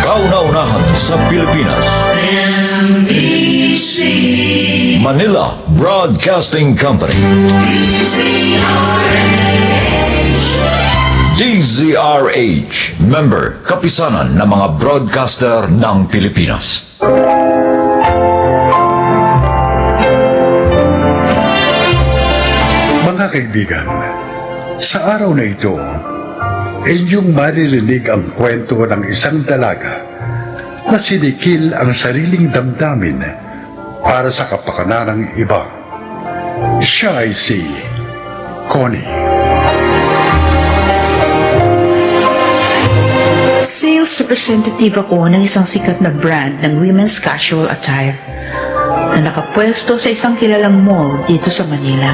Kauna-unahan sa Pilipinas. NBC Manila Broadcasting Company. DZRH, member, kapisanan ng mga broadcaster ng Pilipinas. Mga kaibigan, sa araw na ito, inyong maririnig ang kwento ng isang dalaga na sinikil ang sariling damdamin para sa kapakanan ng iba. Siya ay si Connie. Sales representative ako ng isang sikat na brand ng women's casual attire na nakapwesto sa isang kilalang mall dito sa Manila.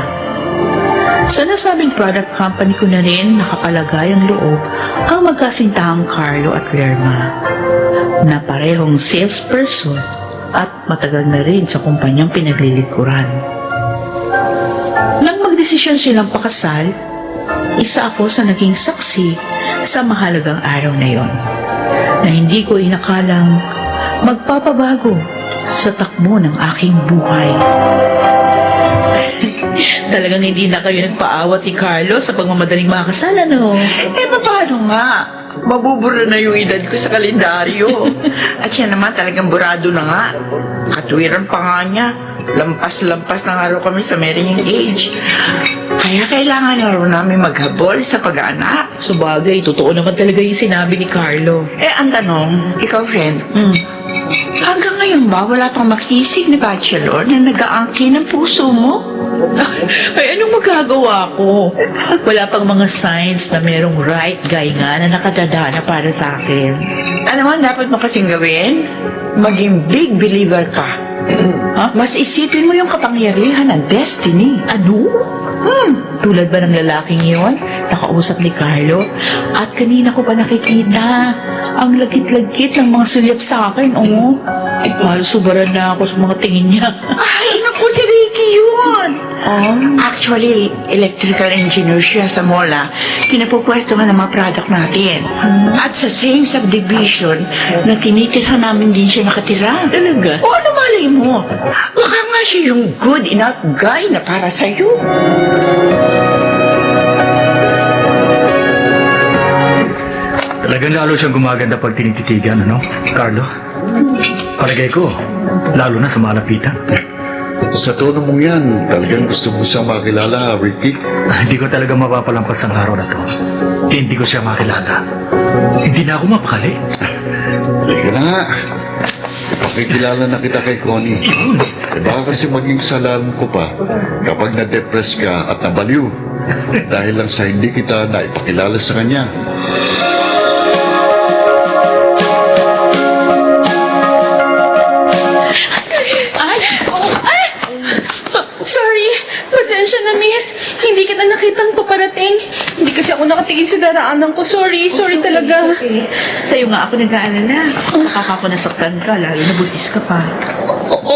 Sa nasabing product company ko na rin nakapalagay ang loob ang magkasintahang Carlo at Lerma na parehong salesperson at matagal na rin sa kumpanyang pinaglilikuran. Nang magdesisyon silang pakasal, isa ako sa naging saksi sa mahalagang araw na yon, na hindi ko inakalang magpapabago sa takbo ng aking buhay. Talagang hindi na kayo nagpaawat ni Carlo sa pagmamadaling makasal, ano? Paano nga? Mabubura na yung edad ko sa kalendaryo. At siya naman talagang burado na nga. Katwiran pa nga niya. Lampas-lampas na nga raw kami sa marrying age. Kaya kailangan na raw namin maghabol sa pag-aanak. Sabagay, totoo naman talaga yung sinabi ni Carlo. Ang tanong, ikaw friend, hanggang ngayon ba wala pang makisig na bachelor na nag-aangkin ng puso mo? Ay, anong magagawa ko? Wala pang mga signs na merong right guy nga na nakadadana para sa akin. Alam mo, dapat mo kasing gawin? Maging big believer ka. Ha? Mas isipin mo yung kapangyarihan ng destiny. Ano? Tulad ba ng lalaking yon? Nakausap ni Carlo? At kanina ko pa nakikita ang lagkit-lagkit ng mga sulyap sa akin, oh. Ay, halos subaran na ako sa mga tingin niya. Ay, naku, si Ricky yun! Actually, electrical engineer siya sa mola. Pinapupwesto nga ng mga product natin. At sa same subdivision na tinitirhan namin din siya nakatira. Talaga? O ano malay mo? Baka nga siya yung good enough guy na para sa'yo. Talagang lalo siyang gumaganda pag tinititigan, ano, Carlo? Palagay ko, lalo na sa malapitan. Sa tono mong yan, talagang gusto mo siyang makilala, Ricky. Hindi ko talaga mapapalampas ang araw na to. Hindi ko siya makilala. Hindi na ako mapakali. Halika na nga. Ipakikilala na kita kay Connie. Baka kasi maging salam ko pa kapag na-depress ka at nabaliw. Dahil lang sa hindi kita naipakilala sa kanya. Sorry, pasensya na miss. Hindi kita nakitang paparating. Hindi kasi ako nakatingin sa daraanan ko. Sorry talaga. Okay. Sa'yo nga ako nag-aalala. Baka ako nasaktan ka, lalo na buntis ka pa.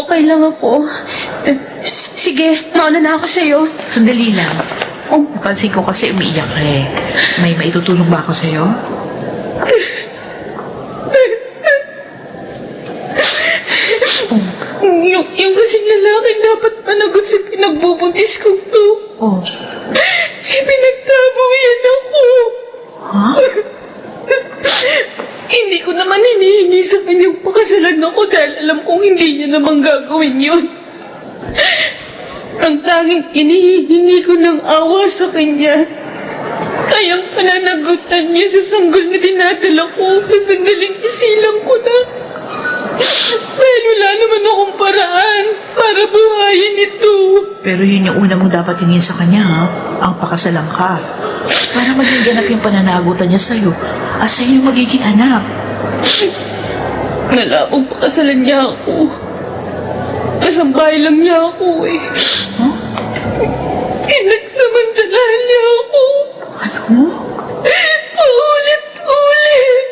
Okay lang ako. Sige, mauna na ako sa'yo. Sandali lang. Napansin ko kasi umiiyak ka eh. May maitutulong ba ako sa'yo? Yung kasing lalaki dapat panagot sa pinagbubuntis ko to. Oh. Pinagtabuyan ako. Ha? Hindi ko naman hinihingi sa kanyang pakasalan ako dahil alam kong hindi niya naman gagawin yun. Ang tanging hinihingi ko ng awa sa kanya ay ang pananagutan niya sa sanggol na dinadala ko sa sandaling isilang ko na. Dahil wala naman akong paraan para buhayin ito. Pero yun yung una mo dapat hingin sa kanya, ha? Ang pakasalan ka. Para maging ganap yung pananagutan niya sa'yo at sa'yo yung magiging anak. Nalabong pakasalan niya ako. Kasambahay lang niya ako eh. Huh? Pinagsamantalahan niya ako. Ano? Paulit-ulit.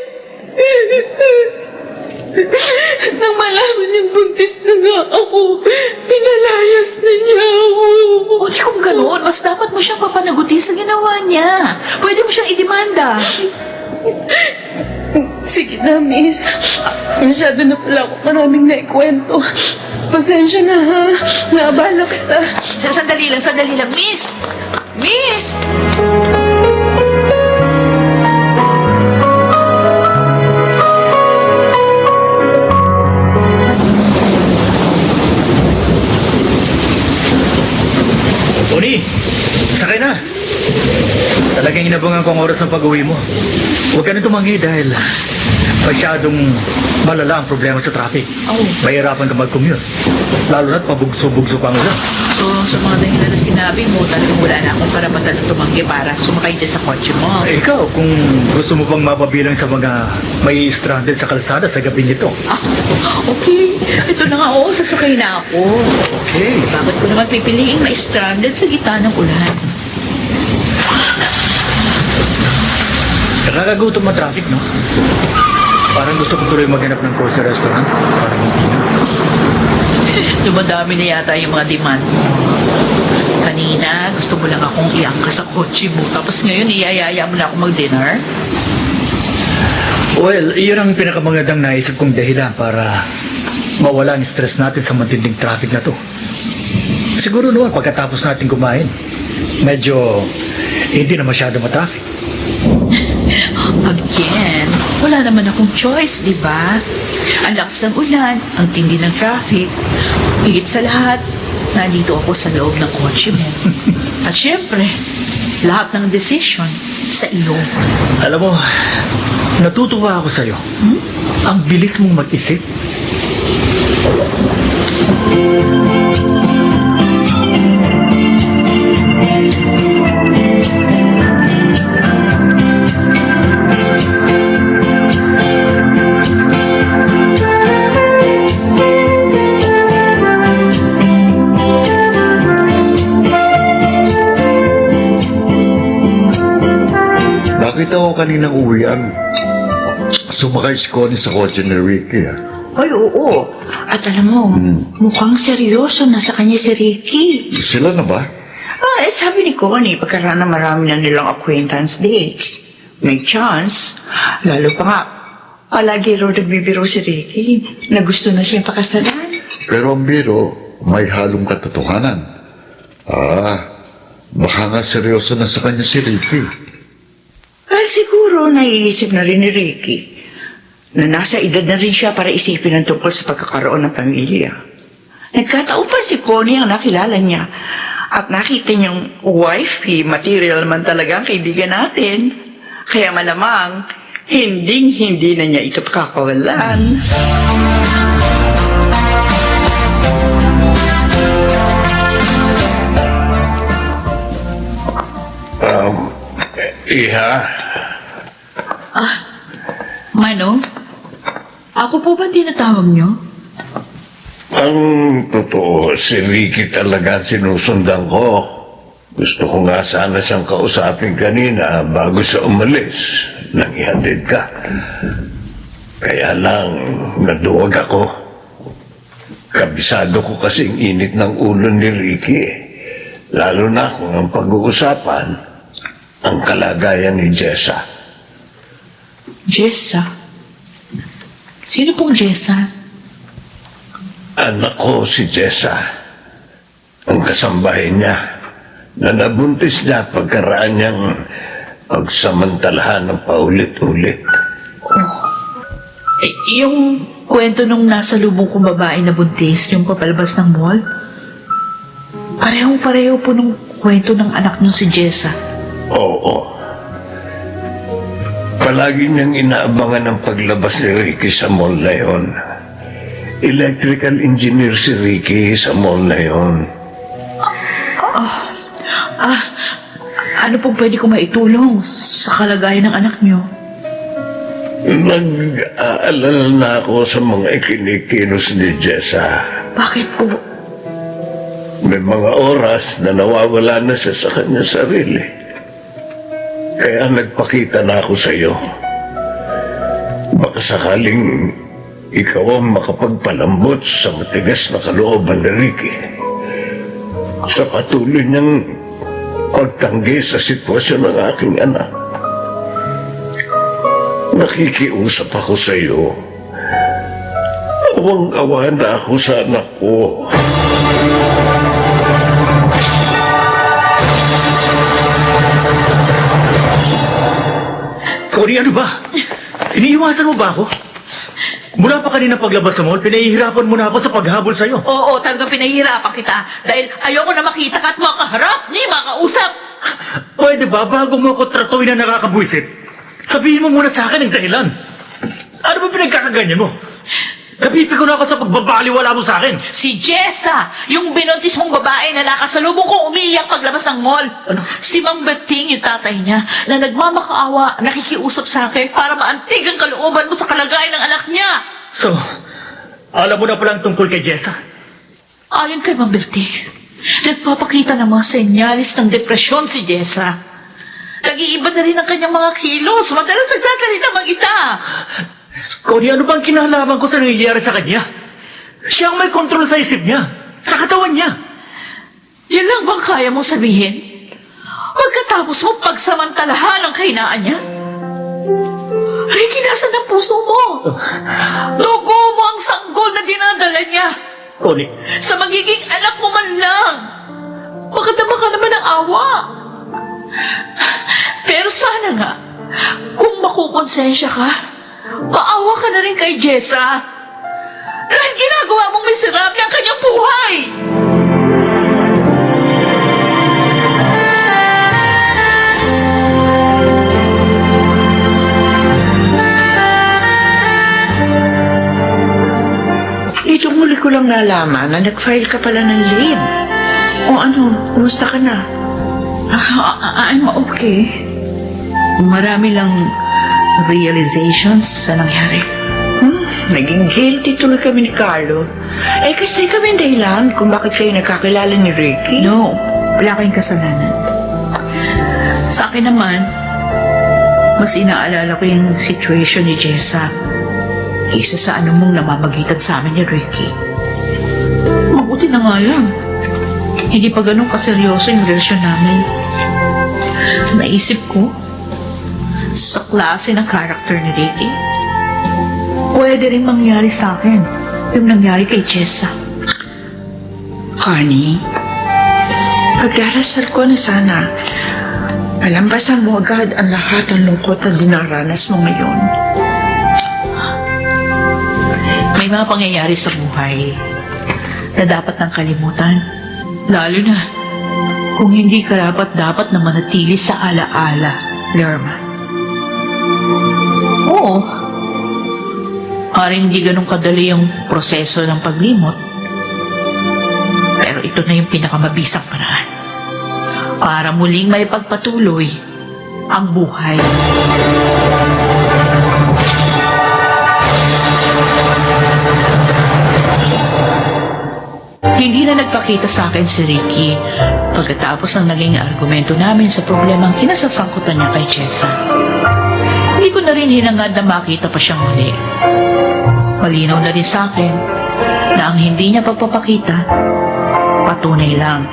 Nang malaman niyang buntis na nga ako, pinalayas na niya ako. O di kung gano'n, mas dapat mo siyang papanagutin mabuti sa ginawa niya. Pwede mo siyang idemanda. Sige na, miss. Masyado na pala ako maraming naikwento. Pasensya na, ha? Naabala kita. Sandali lang. Miss! Miss! Tony, sakay na. Talagang inabangan ko ang oras ng pag-uwi mo. Huwag ka na tumangi dahil masyadong malala ang problema sa traffic. Oh. Mahirapan ka mag-commute. Lalo na't pabugso-bugso pa ang ulan. So, sa mga dahilan na sinabi mo, talagang wala na akong karapatan na tumanggi para sumakay din sa kotse mo. Ikaw, kung gusto mo pang mapabilang sa mga may stranded sa kalsada sa gabi nito. Okay. Ito na nga, sasakay na ako. Okay. Bakit ko naman pipiliin ma-stranded sa gitna ng ulan? Nakakagutom ang traffic, no? Parang gusto ko tuloy maghanap ng course sa restaurant. Parang hindi na. Dumadami na yata yung mga demand. Kanina, gusto mo lang akong iangka sa kotse mo. Tapos ngayon, iyayaya mo na ako mag-dinner? Well, iyon ang pinakamagandang naisip kong dahilan para mawala ang stress natin sa matinding traffic na to. Siguro naman pagkatapos natin kumain, medyo hindi na masyado matraffic. Again, wala naman akong choice, di ba? Ang lakas ng ulan, ang tindi ng traffic. Higit sa lahat, nandito ako sa loob ng kotse mo. At syempre, lahat ng decision sa iyo. Alam mo, natutuwa ako sa'yo. Ang bilis mong mag-isip. Nakita ko kaninang uwian. Sumakay si Connie sa kotse ni Ricky. Ay, oo. At alam mo, mukhang seryoso na sa kanya si Ricky. Sila na ba? Sabi ni Connie, pagkaraan na marami na nilang acquaintance dates. May chance. Lalo pa nga, palagi raw nagbibiro si Ricky na gusto na siyang pakasalan. Pero ang biro, may halong katotohanan. Baka nga seryoso na sa kanya si Ricky. Siguro naiisip na rin ni Ricky na nasa edad na rin siya para isipin ang tungkol sa pagkakaroon ng pamilya. Nagkataon pa si Connie ang nakilala niya at nakita niyang wifey material man talaga ang kaibigan natin. Kaya malamang hindi na niya ito pakakawalan. Iha, Manong, ako po ba tinatawag niyo? Ang totoo, si Ricky talaga ang sinusundan ko. Gusto ko nga sana siyang kausapin kanina bago siya umalis nang ihatid ka. Kaya lang, naduwag ako. Kabisado ko kasing init ng ulo ni Ricky. Lalo na kung ang pag-uusapan, ang kalagayan ni Jessa. Jessa? Sino pong Jessa? Anak ko si Jessa. Ang kasambahay niya na nabuntis niya pagkaraan niyang pagsamantalahan ng paulit-ulit. Yung kwento nung nasa lubong kong babae na buntis, yung papalabas ng mall? Parehong-pareho po nung kwento ng anak nung si Jessa. Oo. Palagi niyang inaabangan ang paglabas ni Ricky sa mall na yun. Electrical engineer si Ricky sa mall na yun. Ano pong pwede ko maitulong sa kalagayan ng anak niyo? Nag-aalala na ako sa mga ikinikilos ni Jessa. Bakit po? May mga oras na nawawala na siya sa kanya sarili. Kaya nagpakita na ako sa iyo. Baka sakaling ikaw ang makapagpalambot sa matigas na kalooban ni Ricky. Sa patuloy niyang pagtanggi sa sitwasyon ng aking anak. Nakikiusap ako sa iyo. Awang-awa na ako sa anak ko. Connie, ano ba? Iniiwasan mo ba ako? Mula pa kanina paglabas sa mall, pinahihirapan mo na ako sa paghabol sa'yo. Oo, talagang pinahihirapan kita dahil ayoko na makita ka at makaharap ni makausap. Pwede ba, bago mo ako tratuin na nakakabwisit, sabihin mo muna sa akin ang dahilan. Ano ba pinagkakaganyan mo? Napipiko na ako sa pagbabaliwala mo sa akin. Si Jessa, yung binuntis mong babae na nakasalubong ko umiiyak paglabas ng mall. Si Mang Berting, yung tatay niya, na nagmamakaawa, nakikiusap sa akin para maantig ang kalooban mo sa kalagayan ng anak niya. So, alam mo na palang tungkol kay Jessa? Ayon kay Mang Berting, nagpapakita ng mga senyalis ng depresyon si Jessa. Nag-iiba na rin ang kanyang mga kilos, madalas nagsasalita mag-isa. Connie, ano bang kinalaman ko sa nangyayari sa kanya? Siya ang may kontrol sa isip niya, sa katawan niya. Yan lang bang kaya mong sabihin? Pagkatapos mo pagsamantalahan ang kahinaan niya? Ricky, nasan ang puso mo? Dugo mo ang sanggol na dinadala niya. Connie, Sa magiging anak mo man lang. Makadama ka naman ng awa. Pero sana nga, kung makukonsensya ka, maawa ka na rin kay Jessa. Dahil ginagawa mong miserable ang kanyang buhay. Itong muli ko lang nalaman na nag-file ka pala ng leave. O ano, kumusta ka na? I'm okay. Marami lang realizations sa nangyari. Naging guilty tuloy kami ni Carlo. Kasi kami ang dahilan kung bakit kayo nagkakilala ni Ricky. No, wala kayong kasalanan. Sa akin naman, mas inaalala ko yung situation ni Jessa kaysa sa anumang namamagitan sa amin ni Ricky. Mabuti na nga lang. Hindi pa ganun kaseryoso yung relasyon namin. Naisip ko, sa klase ng karakter ni Ricky, pwede rin mangyari sa akin yung nangyari kay Jessa. Honey, pagdarasal ko na sana, malampasan mo agad ang lahat ng lungkot na dinaranas mo ngayon. May mga pangyayari sa buhay na dapat nang kalimutan, lalo na kung hindi karapat-dapat na manatili sa alaala, Lerma. Oo, parang hindi ganun kadali yung proseso ng paglimot. Pero ito na yung pinakamabisang paraan para muling may pagpatuloy ang buhay. Hindi na nagpakita sa akin si Ricky pagkatapos ng naging argumento namin sa problemang kinasasangkutan niya kay Jessa. Hindi ko na rin hinangad na makita pa siyang muli. Malinaw na rin sa akin na ang hindi niya pagpapakita, patunay lang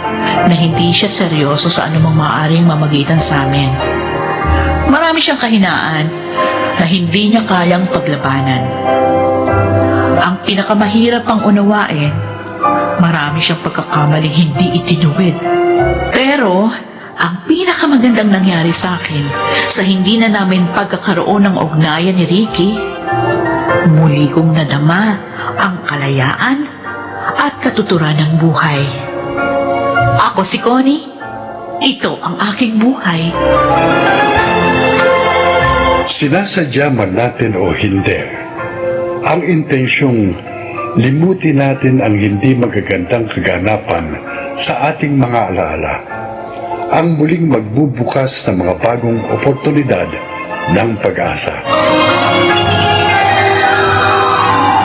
na hindi siya seryoso sa anumang maaaring mamagitan sa amin. Marami siyang kahinaan na hindi niya kayang paglabanan. Ang pinakamahirap pang unawain, marami siyang pagkakamaling hindi itinuwid. Pero ang pinakamagandang nangyari sa akin sa hindi na namin pagkakaroon ng ugnayan ni Ricky, muli kong nadama ang kalayaan at katuturan ng buhay. Ako si Connie. Ito ang aking buhay. Sinasadya man natin o hindi, ang intensyong limutin natin ang hindi magagandang kaganapan sa ating mga alaala, ang muling magbubukas ng mga bagong oportunidad ng pag-asa.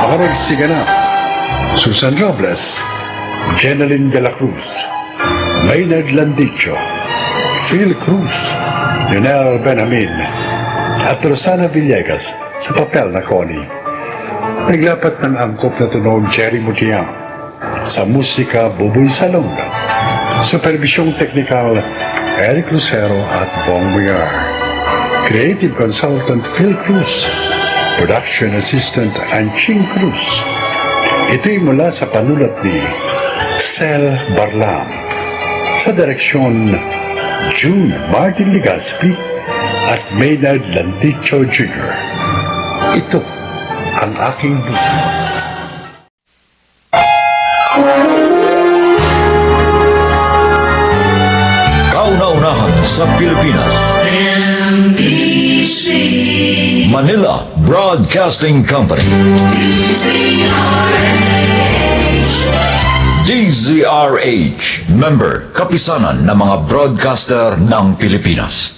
Mga nagsiganap, Susan Robles, Jeneline de la Cruz, Maynard Landicho, Phil Cruz, Lionel Benjamin, at Rosana Villegas sa papel na Connie. Naglapat ng angkop na tunog Jerry Mutiang, sa musika Buboy Salonga, supervisyong teknikal Eric Lucero at Bong Muyar. Creative Consultant Phil Cruz. Production Assistant Anching Cruz. Ito'y mula sa panulat ni Sel Barlam. Sa direksyon June Martin Legaspi at Maynard Lanticho Jr. Ito ang aking buhay. Kauna-unahan sa Pilipinas. Manila Broadcasting Company. DZRH, member, kapisanan ng mga broadcaster ng Pilipinas.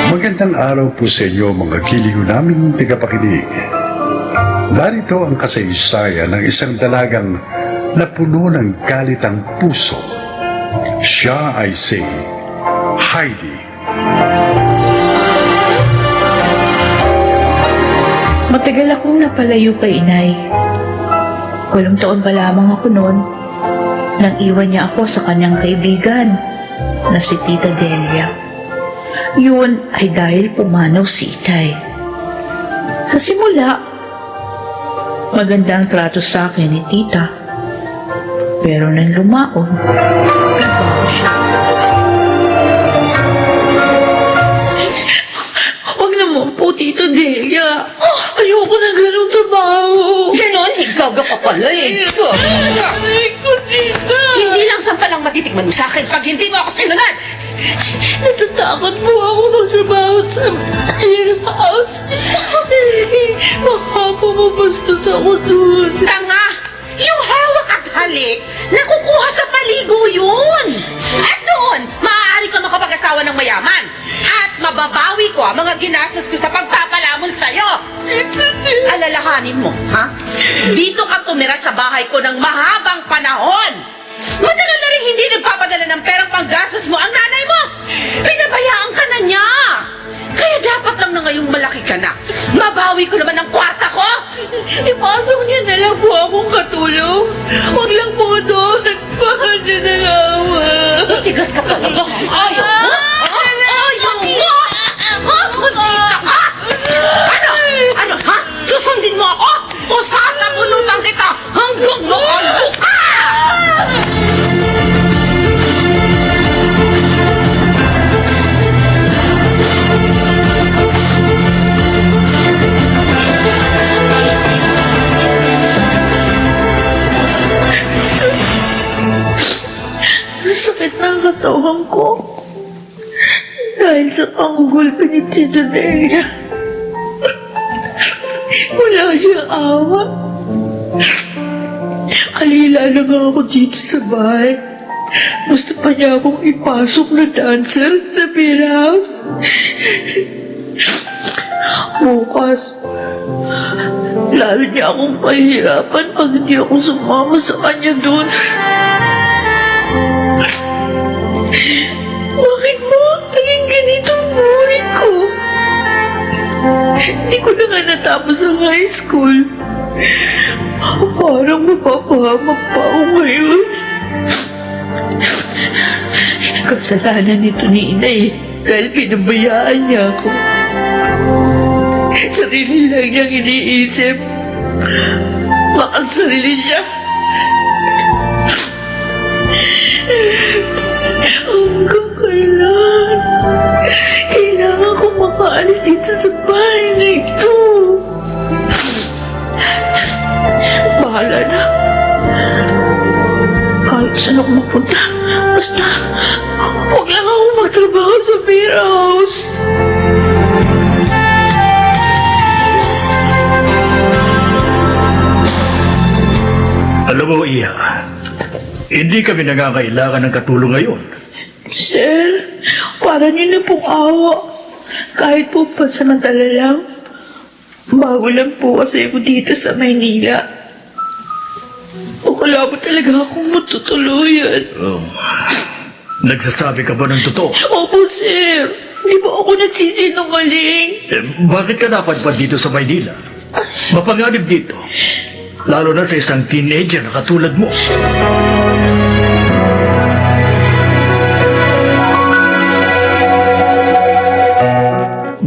Magandang araw po sa inyo mga giliw naming tagapakinig. Narito ang kasaysayan ng isang dalagang napuno ng galit ang puso. Siya ay si Heidi. Matagal akong napalayo kay inay. 8 taon pa lamang ako noon nang iwan niya ako sa kanyang kaibigan na si Tita Delia. Yun ay dahil pumanaw si Itay. Sa simula, magandang trato sa akin ni Tita. Pero nang lumaon, nagbago siya. Huwag naman po, Tita Delia. Ayoko na ganong trabaho. Ganon, ikaw ka pa pala eh. Aray ko, Tita. Hindi lang sampalang matitikman mo sa akin pag hindi mo ako sinunod. Natatakot po ako magtrabaho sa warehouse. Baka pumabastos ako doon. Tanga! Yung hawak at halik, nakukuha sa paligo yun. At doon, maaari ka makapag-asawa ng mayaman. At mababawi ko ang mga ginastos ko sa pagpapalamon sa'yo. Alalahanin mo, ha? Dito ka tumira sa bahay ko ng mahabang panahon. Matagal na rin hindi nagpapadala ng perang panggastos mo ang nanay mo. Pinabayaan ka na niya. Kaya dapat lang na ngayong malaki ka na. Mabawi ko naman ang kwarta ko. Ipasok niya na lang po akong katulong. Huwag lang po doon. Baka niya nalawa. Matigas ka talaga. Ayaw mo? Ayaw mo? Kundita ka? Ano, ha? Susundin mo ako? O sasabunutan kita hanggang makalbo ka? Sakit ng katawan ko. Dahil sa panggugulpi ni Tita Delia. Wala siyang awa. Alila na nga ako dito sa bahay. Gusto pa niya akong ipasok na dancer sa piraw. Bukas, lalo niya akong pahihirapan pag hindi ako sumama sa kanya doon. Bakit mo naging ganito ang buhay ko? Hindi ko na nga natapos ang high school. Parang mapapahamak pa ako ngayon. Kasalanan nito ni inay dahil pinabayaan niya ako. Sarili lang niyang iniisip. Baka sarili niya. Hanggang kailan? Kailangan ko makaalis dito sa bahay na ito. Bahala na. Kahit saan ako mapunta. Basta, huwag lang ako magtrabaho sa beer house. Alam mo, Iha, hindi kami nangangailangan ng katulong ngayon. Sir, para niyo na pong awa. Kahit po pansamantala lang. Bago lang po kasi ako dito sa Maynila. Wala po talaga akong matutuluyan. Oh. Nagsasabi ka ba ng totoo? Opo, sir. Hindi po ako nagsisinungaling. Bakit ka napadpad dito sa Maynila? Mapanganib dito. Lalo na sa isang teenager na katulad mo.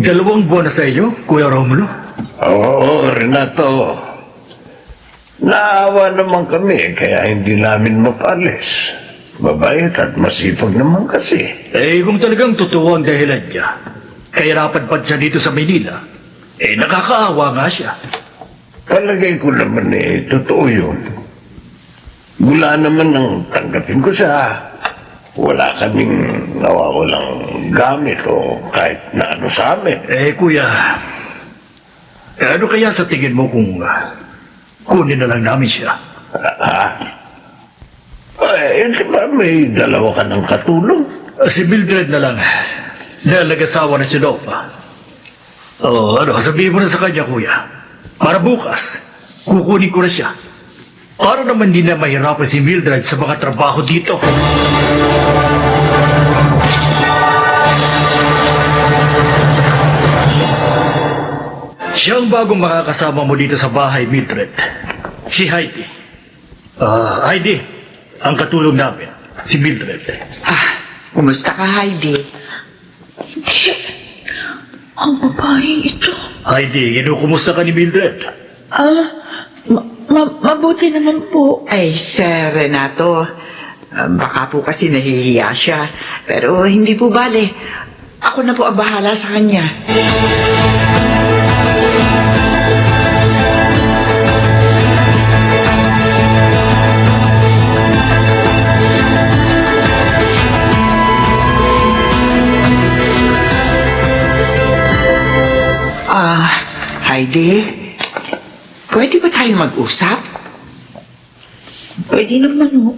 Dalawang buwan na sa iyo, Kuya Romulo. Oo, Renato. Naawa naman kami kaya hindi namin mapalis. Mabait at masipag naman kasi. Kung talagang totoo ang dahilan niya, kaya napadpad siya dito sa Maynila, nakakaawa nga siya. Palagay ko naman totoo yun. Mula naman ang tanggapin ko siya. Wala kaming nawawalang gamit o kahit na ano sa amin. Kuya, ano kaya sa tingin mo kung kunin na lang namin siya? Di ba may dalawa ka ng katulong? Si Mildred na lang, dahil nag-asawa na si Lopa. Sabihin mo na sa kanya, Kuya, para bukas, kukunin ko na siya. Para naman hindi na mahirapan si Mildred sa mga trabaho dito. Siya ang bagong makakasama mo dito sa bahay, Mildred. Si Heidi. Heidi, ang katulong namin, si Mildred. Kumusta ka, Heidi? Ang babaeng ito. Heidi, kumusta ka ni Mildred? Mabuti naman po. Ay, Sir Renato, baka po kasi nahihiya siya. Pero hindi po bale. Ako na po ang bahala sa kanya. Heidi, pwede ba tayong mag-usap? Pwede naman ho.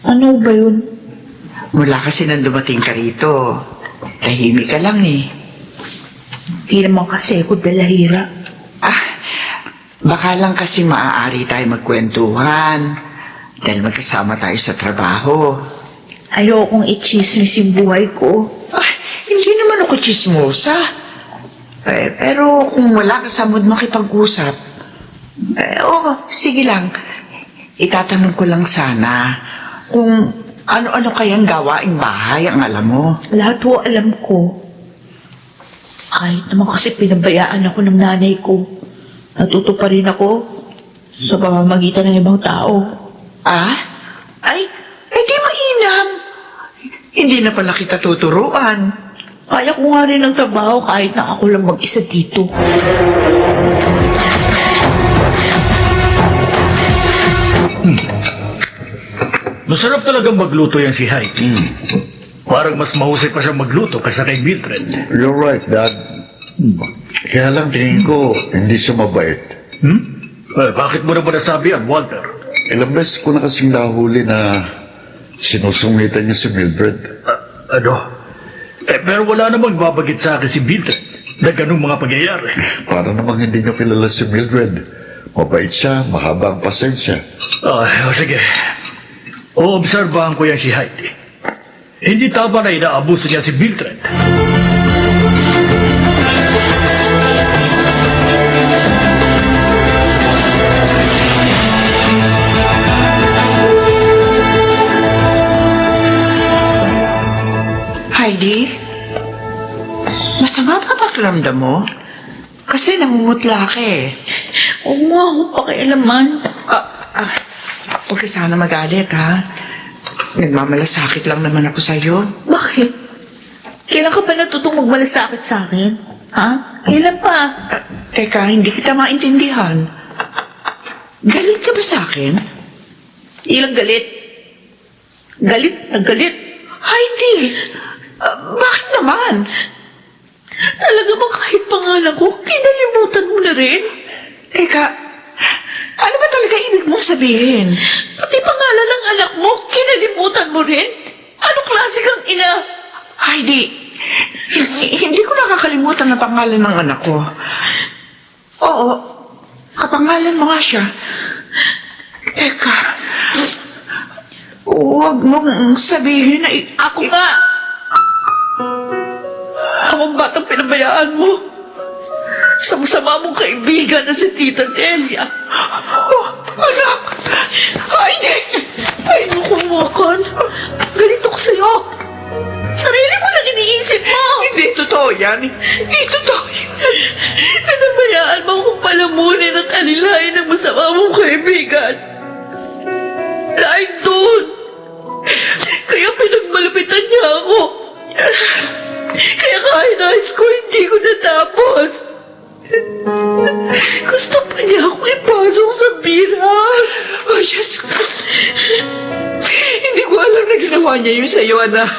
Ano ba yun? Mula kasi nang dumating ka rito, tahimik ka lang eh. Di naman kasi ako dalahira. Baka lang kasi maaari tayo magkwentuhan dahil magkasama tayo sa trabaho. Ayokong i-chismis yung buhay ko. Hindi naman ako chismosa. Pero kung wala ka sa mood makipag-usap, sige lang. Itatanong ko lang sana kung ano-ano kayang gawaing bahay ang alam mo. Lahat ho alam ko. Kahit naman kasi pinabayaan ako ng nanay ko. Natuto pa rin ako sa pamamagitan ng ibang tao. Di mainam. Hindi na pala kita tuturuan. Kaya ko nga rin ang trabaho kahit na ako lang mag-isa dito. Masarap talagang magluto yan si Heidi. Parang mas mahusay pa siya magluto kaysa kay Mildred. You're right, Dad. Kaya lang tingin ko, hindi siya mabait. Bakit mo naman nasabi yan, Walter? Ilang beses ko na kasing nahuli na sinusungitan niya si Mildred. Pero wala namang babagit sa akin si Mildred na ganung mga pangyayari. Para namang hindi niya kilala si Mildred. Mabait siya, mahaba ang pasensya. Sige. Oobserbahan ko yan si Heidi. Hindi tama na inaabuso niya si Mildred. Heidi, masama ba pakiramdam mo? Kasi namumutla ka eh. Huwag mo akong pakialaman. Huwag ka sana magalit, ha? Nagmamalasakit lang naman ako sa'yo. Bakit? Kailan ka ba natutong magmalasakit sa akin? Ha? Kailan pa? Teka, hindi kita maintindihan. Galit ka ba sa akin? Ilang galit? Galit na galit. Heidi, bakit naman? Talaga bang kahit pangalan ko, kinalimutan mo na rin? Teka, ano ba talaga ibig mong sabihin? Pati pangalan ng anak mo, kinalimutan mo rin? Anong klase kang ina? Heidi, hindi ko nakakalimutan ang pangalan ng anak ko. Oo, kapangalan mo nga siya. Teka, huwag mong sabihin na Ako nga! Akong batang pinabayaan mo. Sama-sama mong kaibigan na si Tita Delia. Anak! Heidi! Ay, naku, Makan. Ganito ko sa'yo. Sarili mo lang iniisip mo. Hindi totoo yan. Hindi totoo yan. Pinabayaan mo akong palamunin at alilahin ng masama mong kaibigan. Dahil doon, kaya pinagmalapitan niya ako. Kaya kahit high school, hindi ko natapos. Gusto pa niya ako ipasok sa biras. Oh, Diyos ko. Hindi ko alam na ginawa niya yun sa'yo, anak.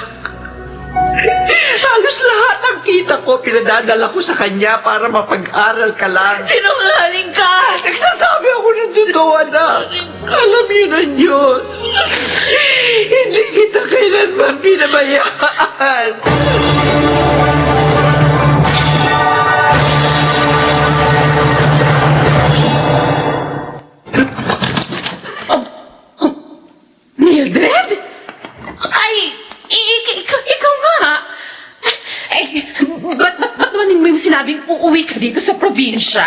Halos lahat ng kita ko, pinadadala ko sa kanya para mapag-aral ka lang. Sinungaling ka! Nagsasabi ako ng totoo, anak. Alam yun ang Diyos. Hindi kita kailanman pinabayaan. Mildred? Ay, ikaw nga. Ay, ba't naman may sinabing uuwi ka dito sa probinsya?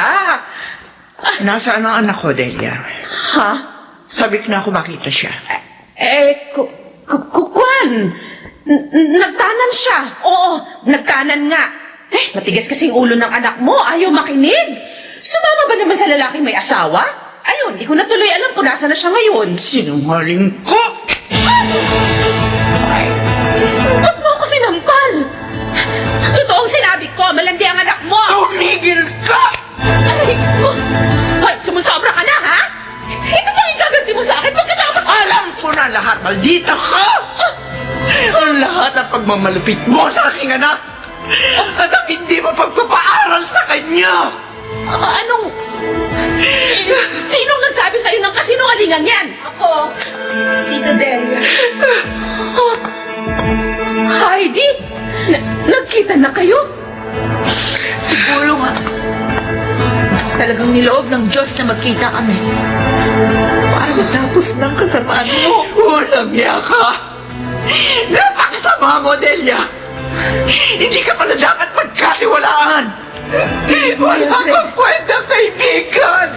Nasaan ang anak ko, Delia? Ha? Sabi ko na ako makita siya. Kwan. Nagtanan siya. Oo, nagtanan nga. Matigas kasing ulo ng anak mo. Ayaw makinig. Sumama ba naman sa lalaking may asawa? Ayun, di ko na tuloy alam kung nasa na siya ngayon. Sinungaling ko! Ba't mo ako sinampal? Totoong sinabi ko, malandi ang anak mo. Tumigil ka! Aray ko! Hoy, sumusobra ka na, ha? Ito bang igaganti mo sa akin pagkatapos? Alam ko na lahat, maldita ka! Ang lahat ng pagmamalupit mo sa aking anak at ang hindi mo pagpapaaral sa kanya! Anong... Sinong nagsabi sa'yo ng kasinungalingan yan? Ako, Tita Delia. Heidi? Nagkita na kayo? Siguro nga. Talagang niloob ng Diyos na magkita kami. Para matapos ng kasamaan mo. Walang niya ka! Napakasama mo, Delia! Hindi ka pala dapat magkatiwalaan! Wala kang kwentang kaibigan!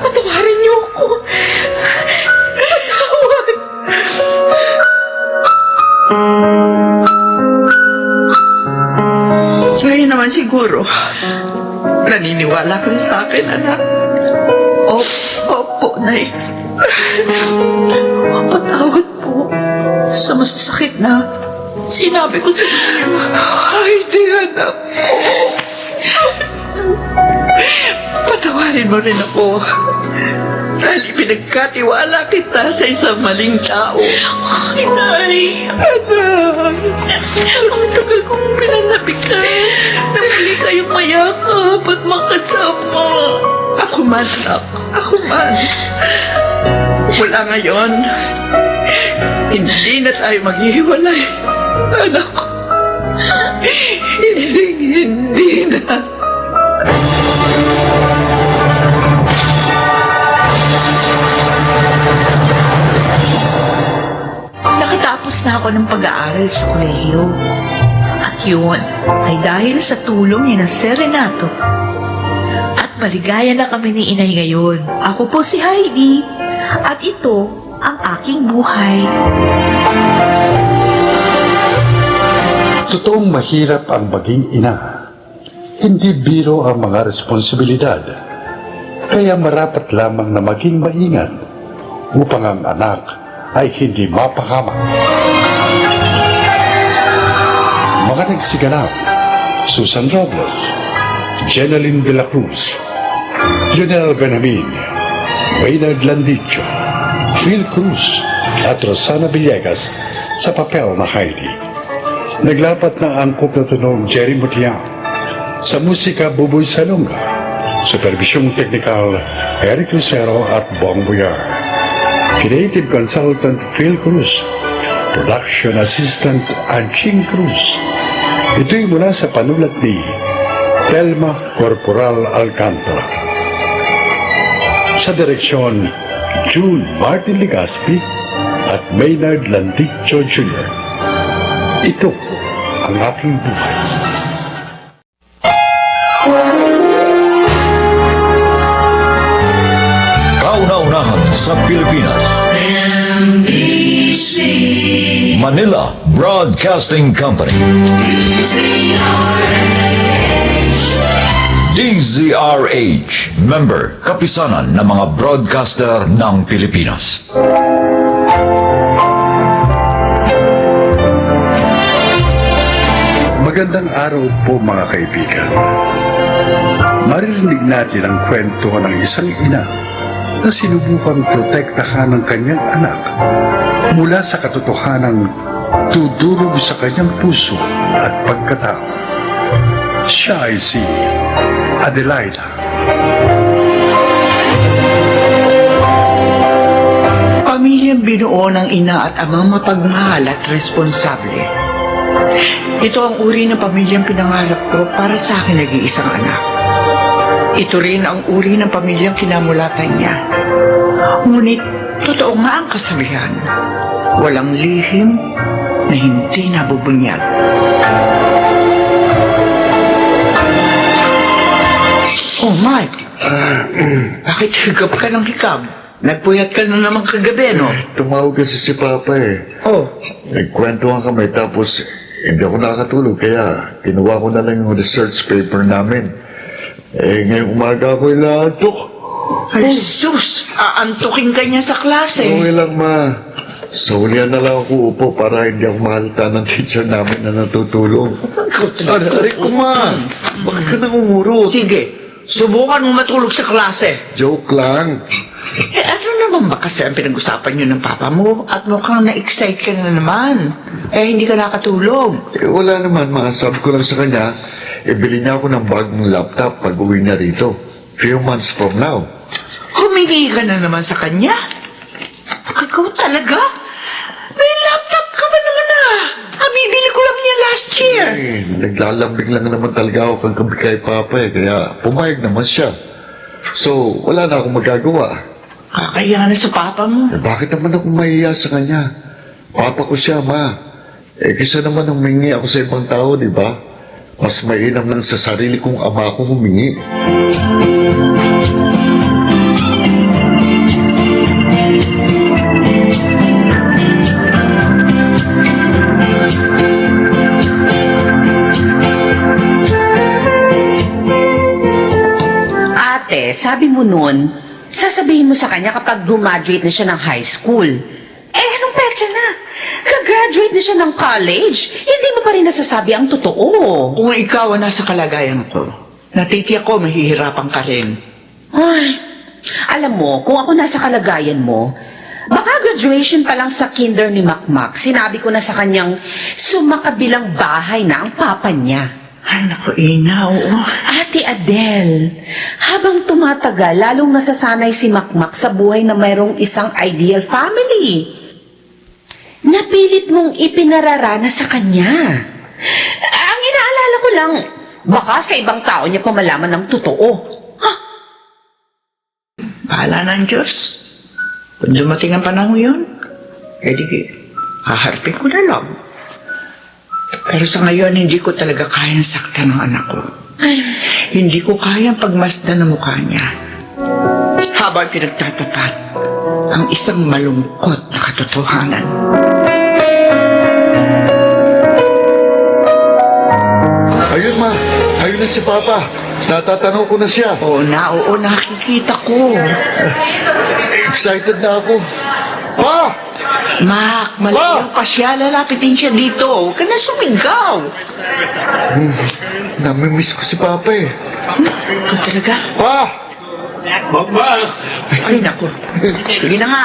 Patawarin niyo ako. Patawad. Ngayon naman siguro, naniniwala ka rin sa akin, anak. Opo, Nay. Patawad po sa masasakit na sinabi ko sa inyo. Ay, di anak ko. Patawarin mo rin ako. Dahil pinagkatiwala kita sa isang maling tao. Ay, Nay. Anak. Ang tagal kong pinanabikan na muli kayong mayakap at makasama. Ako man, anak. Ako man. Mula ngayon, hindi na tayo maghihiwalay. Anak ko. Hindi na. Nakatapos na ako ng pag-aaral sa kolehiyo. At yun ay dahil sa tulong ni na Sir Renato. At maligaya na kami ni Inay ngayon. Ako po si Heidi. At ito ang aking buhay. Totoong mahirap ang maging ina. Hindi biro ang mga responsibilidad. Kaya marapat lamang na maging maingat upang ang anak ay hindi mapahamak. Mga nagsiganap: Susan Robles, Jeneline de la Cruz, Lionel Benamin, Maynard Landicho, Phil Cruz at Rosana Villegas sa papel na Heidi. Naglapat ng angkop na tunog Jerry Mutiang. Sa musika, Buboy Salonga. Supervisyong teknikal, Eric Lucero at Bong Buyar. Creative Consultant, Phil Cruz. Production Assistant, Anching Cruz. Ito'y mula sa panulat ni Telma Corporal Alcantara. Sa direksyon, June Martin Ligaspi at Maynard Landicho Jr. Ito ang aking buhay. kauna-unahan sa Pilipinas. Manila Broadcasting Company. DZRH, member, kapisanan ng mga broadcaster ng Pilipinas. Magandang araw po mga kaibigan. Maririnig natin ang kwento ng isang ina na sinubukang protektahan ng kanyang anak mula sa katotohanang tudurog sa kanyang puso at pagkatao. Siya ay si Adelaida. Pamilyang binuo ng ina at amang mapagmahal at responsable. Ito ang uri ng pamilyang pinangarap ko para sa akin nag-iisang anak. Ito rin ang uri ng pamilyang kinamulatan niya. Ngunit, totoo nga ang kasabihan. Walang lihim na hindi nabubunyag. Oh, Mike. Bakit higap ka ng higap? Nagpuyat ka na naman kagabi, no? Tumawag kasi si Papa eh. Oh, Nagkwentuhan kami tapos hindi ako nakatulog kaya kinuha ko na lang yung research paper namin. Eh, ngayong umaga ako inaantok. ay sus! Aantukin ka niya sa klase. Okay lang, Ma. Sa hulihan na lang ako upo para hindi ako mahalata ng teacher namin na natutulog. Aray ko, Ma. Bakit ka nangungurot? Sige, subukan mo matulog sa klase. Joke lang. Ano naman ba kasi ang pinag-usapan niyo ng papa mo? At mukhang na-excite ka na naman. Hindi ka nakatulog. Wala naman, Ma. Sabi ko lang sa kanya, bili niya ako ng bagong laptop pag uwi niya rito. Few months from now. Humingi ka na naman sa kanya? Ikaw talaga? May laptop ka ba naman bibili ko lang niya last year. Naglalambing lang naman talaga ako kagabi kay Papa kaya pumayag naman siya. So, wala na akong magagawa. Kakaya na sa papa mo. Bakit naman ako mahiya sa kanya? Papa ko siya, Ma. Kaysa naman humingi ako sa ibang tao, di ba? Mas mainam lang sa sarili kong ama ko humingi. Ate, sabi mo nun, sasabihin mo sa kanya kapag graduate na siya ng high school. Anong petsa na? Ka-graduate na siya ng college, hindi mo pa rin nasasabi ang totoo. Kung ikaw ang nasa kalagayan ko, natitiyak ko mahihirapan ka rin. Ay, alam mo, kung ako nasa kalagayan mo, baka graduation pa lang sa kinder ni Makmak, sinabi ko na sa kanyang sumakabilang bahay na ang papa niya. Ay, naku, Ina, oo. Ate Adele, habang tumatagal, lalong nasasanay si Makmak sa buhay na mayroong isang ideal family. Napilit mong ipinararana sa kanya. Ang inaalala ko lang, baka sa ibang tao niya pa malaman ng totoo. Bahala ng Diyos. Kung dumating ang panahon yun, di haharapin ko na lang. Pero sa ngayon, hindi ko talaga kayang saktan ng anak ko. Hindi ko kayang pagmasdan ng mukha niya. Habang pinagtatapat ang isang malungkot na katotohanan. Ayun, Ma. Ayun na si Papa. Natatanong ko na siya. Oo, nakikita ko. Excited na ako. Pa! Mak, malayo pa siya. Lalapitin siya dito. Huwag ka na sumigaw. Namimiss ko si Papa eh. Ikaw talaga? Pa! Ay, naku. Sige na nga.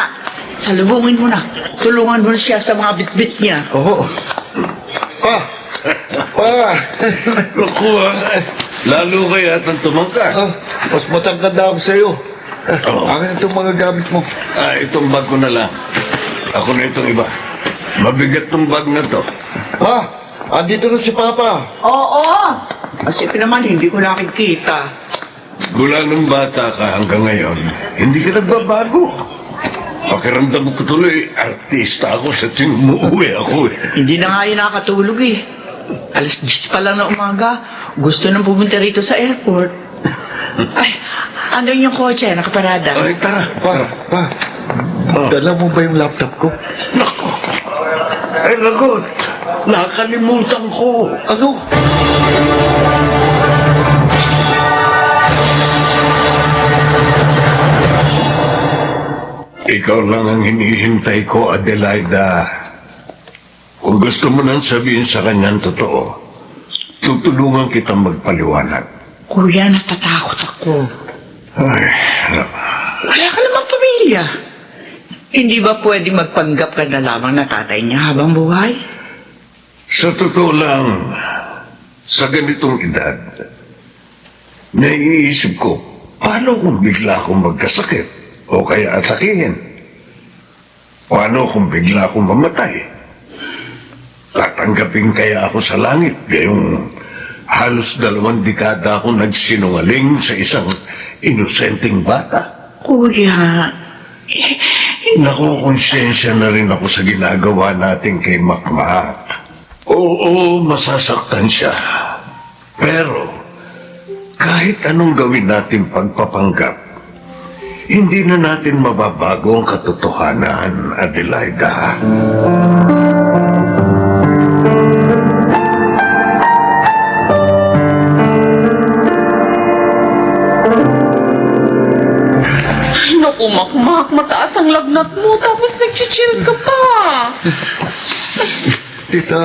Salubungin mo na. Tulungan mo na siya sa mga bitbit niya. Oo. Pa! Pa! Naku, lalo kaya atang tumangkas. Mas matangkad na ako sa'yo. Akin itong mga gamit mo. Itong bag ko na lang. Ako na itong iba. Mabigat tong bag na to. Pa! Andito na si Papa. Oo. Kasi naman, hindi ko nakikita. Mula nung bata ka hanggang ngayon, hindi ka nagbabago. Pakiramdam ko tuloy, artista ako sa umuwi ako eh. Hindi na nga yun nakatulog eh. Alas 10 pa lang na umaga. Gusto nang pumunta rito sa airport. Ay, Andun yung kotse, nakaparada. Ay, tara. Pa, dala mo ba yung laptop ko? Nako. Ay, lagot. Nakalimutan ko. Ano? Ikaw lang ang hinihintay ko, Adelaida. Kung gusto mo nang sabihin sa kanyang totoo, tutulungan kitang magpaliwanag. Kuya, natatakot ako. Ay, Wala ka namang pamilya. Hindi ba pwede magpanggap ka na lamang na tatay niya habang buhay? sa totoo lang, sa ganitong edad, naiisip ko, paano kung bigla akong magkasakit o kaya atakihin? Paano kung bigla akong mamatay? Tatanggapin kaya ako sa langit ngayong halos 2 dekada akong nagsinungaling sa isang inosenteng bata? Kuya, Nakukonsensya na rin ako sa ginagawa natin kay Makmak. Oo, masasaktan siya. Pero, kahit anong gawin natin pagpapanggap, hindi na natin mababago ang katotohanan, Adelaida. Ay, naku, Makmak, mataas ang lagnat mo, tapos nag-chill ka pa. Tita,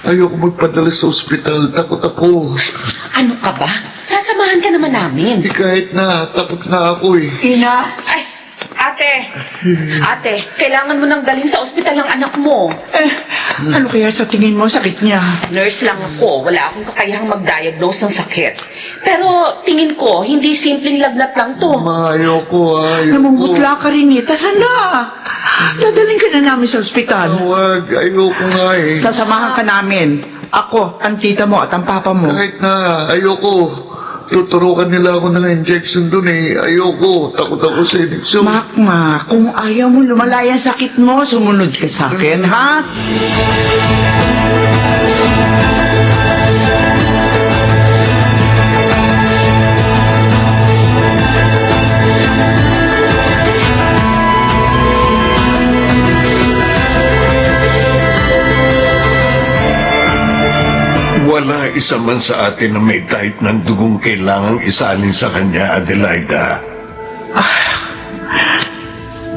ayoko magpadala sa ospital. Takot ako. Ano ka ba? Sasamahan ka naman namin. Kahit na, takot na ako eh. Ina, Ay, ate, kailangan mo nang dalhin sa ospital ang anak mo. ano kaya sa tingin mo sakit niya? Nurse lang ako, wala akong kakayahang mag-diagnose ng sakit. Pero tingin ko, hindi simpleng lagnat lang to. Ma, ayoko. Namumutla ka rin eh. Tara na. Dadaling ka na namin sa ospital. Huwag, ayoko nga eh. Sasamahan ka namin. Ako, ang tita mo at ang papa mo. Kahit na, ayoko. Tuturukan nila ako ng injection dun eh. Ayoko, takot ako sa injection. Makma, kung ayaw mo lumalaya ang sakit mo, sumunod ka sa akin, ha? Wala isa man sa atin na may type ng dugong kailangang isalin sa kanya, Adelaida.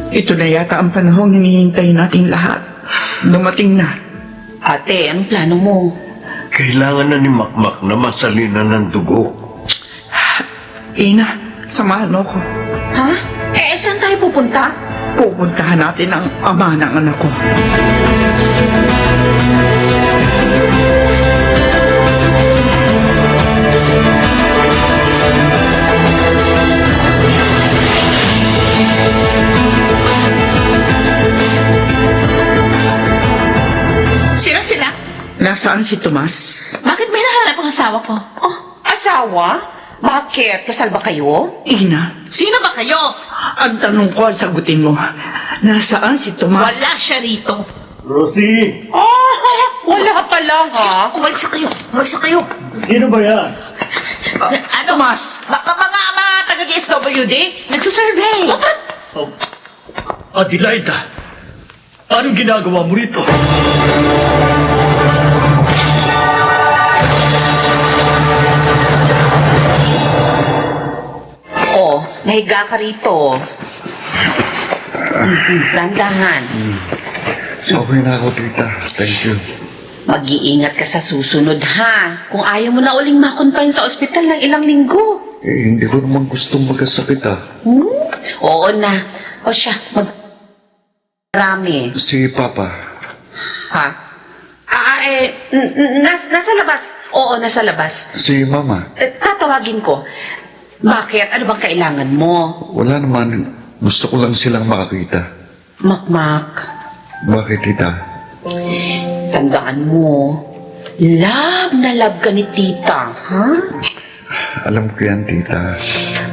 Ito na yata ang panahong hinihintay nating lahat. Dumating na. Ate, ang plano mo? Kailangan na ni Makmak na masalinan ng dugo. Ina, samahan mo ko. Ha? Saan tayo pupunta? Pupuntahan natin ang ama ng anak ko. Sino sila? Nasaan si Tomas? Bakit may nahanap ang asawa ko? Oh, asawa? Bakit? Kasal ba kayo? Ina, Sino ba kayo? ang tanong ko, sagutin mo. Nasaan si Tomas? Wala siya rito. Rosie, Oh, wala pala ha? Umalis na kayo. Umalis na kayo. sino ba yan? Ano? Mas? Mga taga-DSWD? Nagsasurvey. Adelaida, anong ginagawa mo rito? Oh, nahiga ka rito. Dandahan. Okay na ako, tita. Thank you. Mag-iingat ka sa susunod ha. Kung ayaw mo na uling makonfine sa ospital ng ilang linggo. Hindi ko naman gustong magkasakit ah. Oo na. O siya, marami. Si Papa. Ha? Nasa labas. Oo, nasa labas. Si Mama. Tatawagin ko. Bakit? Ano bang kailangan mo? Wala naman. Gusto ko lang silang makakita. Makmak, Bakit, tita? tandaan mo, love na love ka ni tita, ha? Alam ko yan, tita.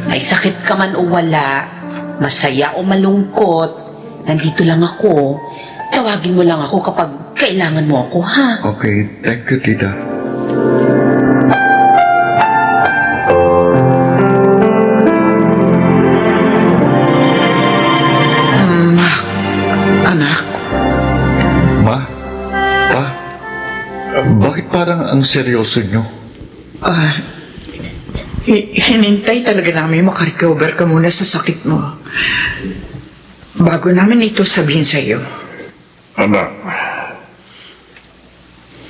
May sakit ka man o wala, masaya o malungkot, nandito lang ako. Tawagin mo lang ako kapag kailangan mo ako, ha? Okay, thank you, tita. ang seryoso nyo? Hinintay talaga namin makarecover ka muna sa sakit mo. Bago namin ito sabihin sa iyo. Anak,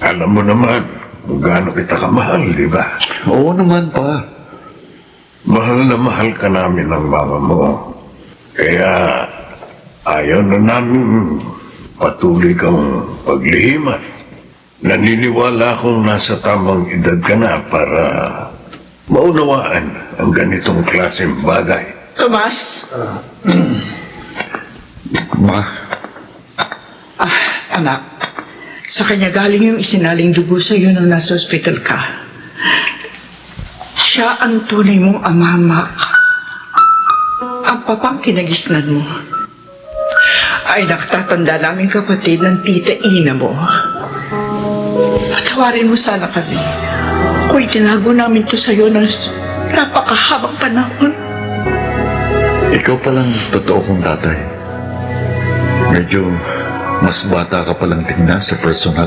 alam mo naman kung gaano kita kamahal, di ba? Oo naman pa. Mahal na mahal ka namin ng mama mo. Kaya ayaw na namin patuloy kang paglihiman. Naniniwala akong nasa tamang edad ka na para maunawaan ang ganitong klaseng bagay. Tomas, Ma, anak, sa kanya galing yung isinaling dugo sa iyo nung nasa ospital ka. Siya ang tunay mong ama, Mac. Ang papang kinagisnan mo ay nakatatanda naming kapatid ng tita Ina mo. Patawarin mo sana kami kung itinago namin to sa'yo ng napakahabang panahon. ikaw palang totoo kong tatay. Medyo mas bata ka palang tingnan sa personal.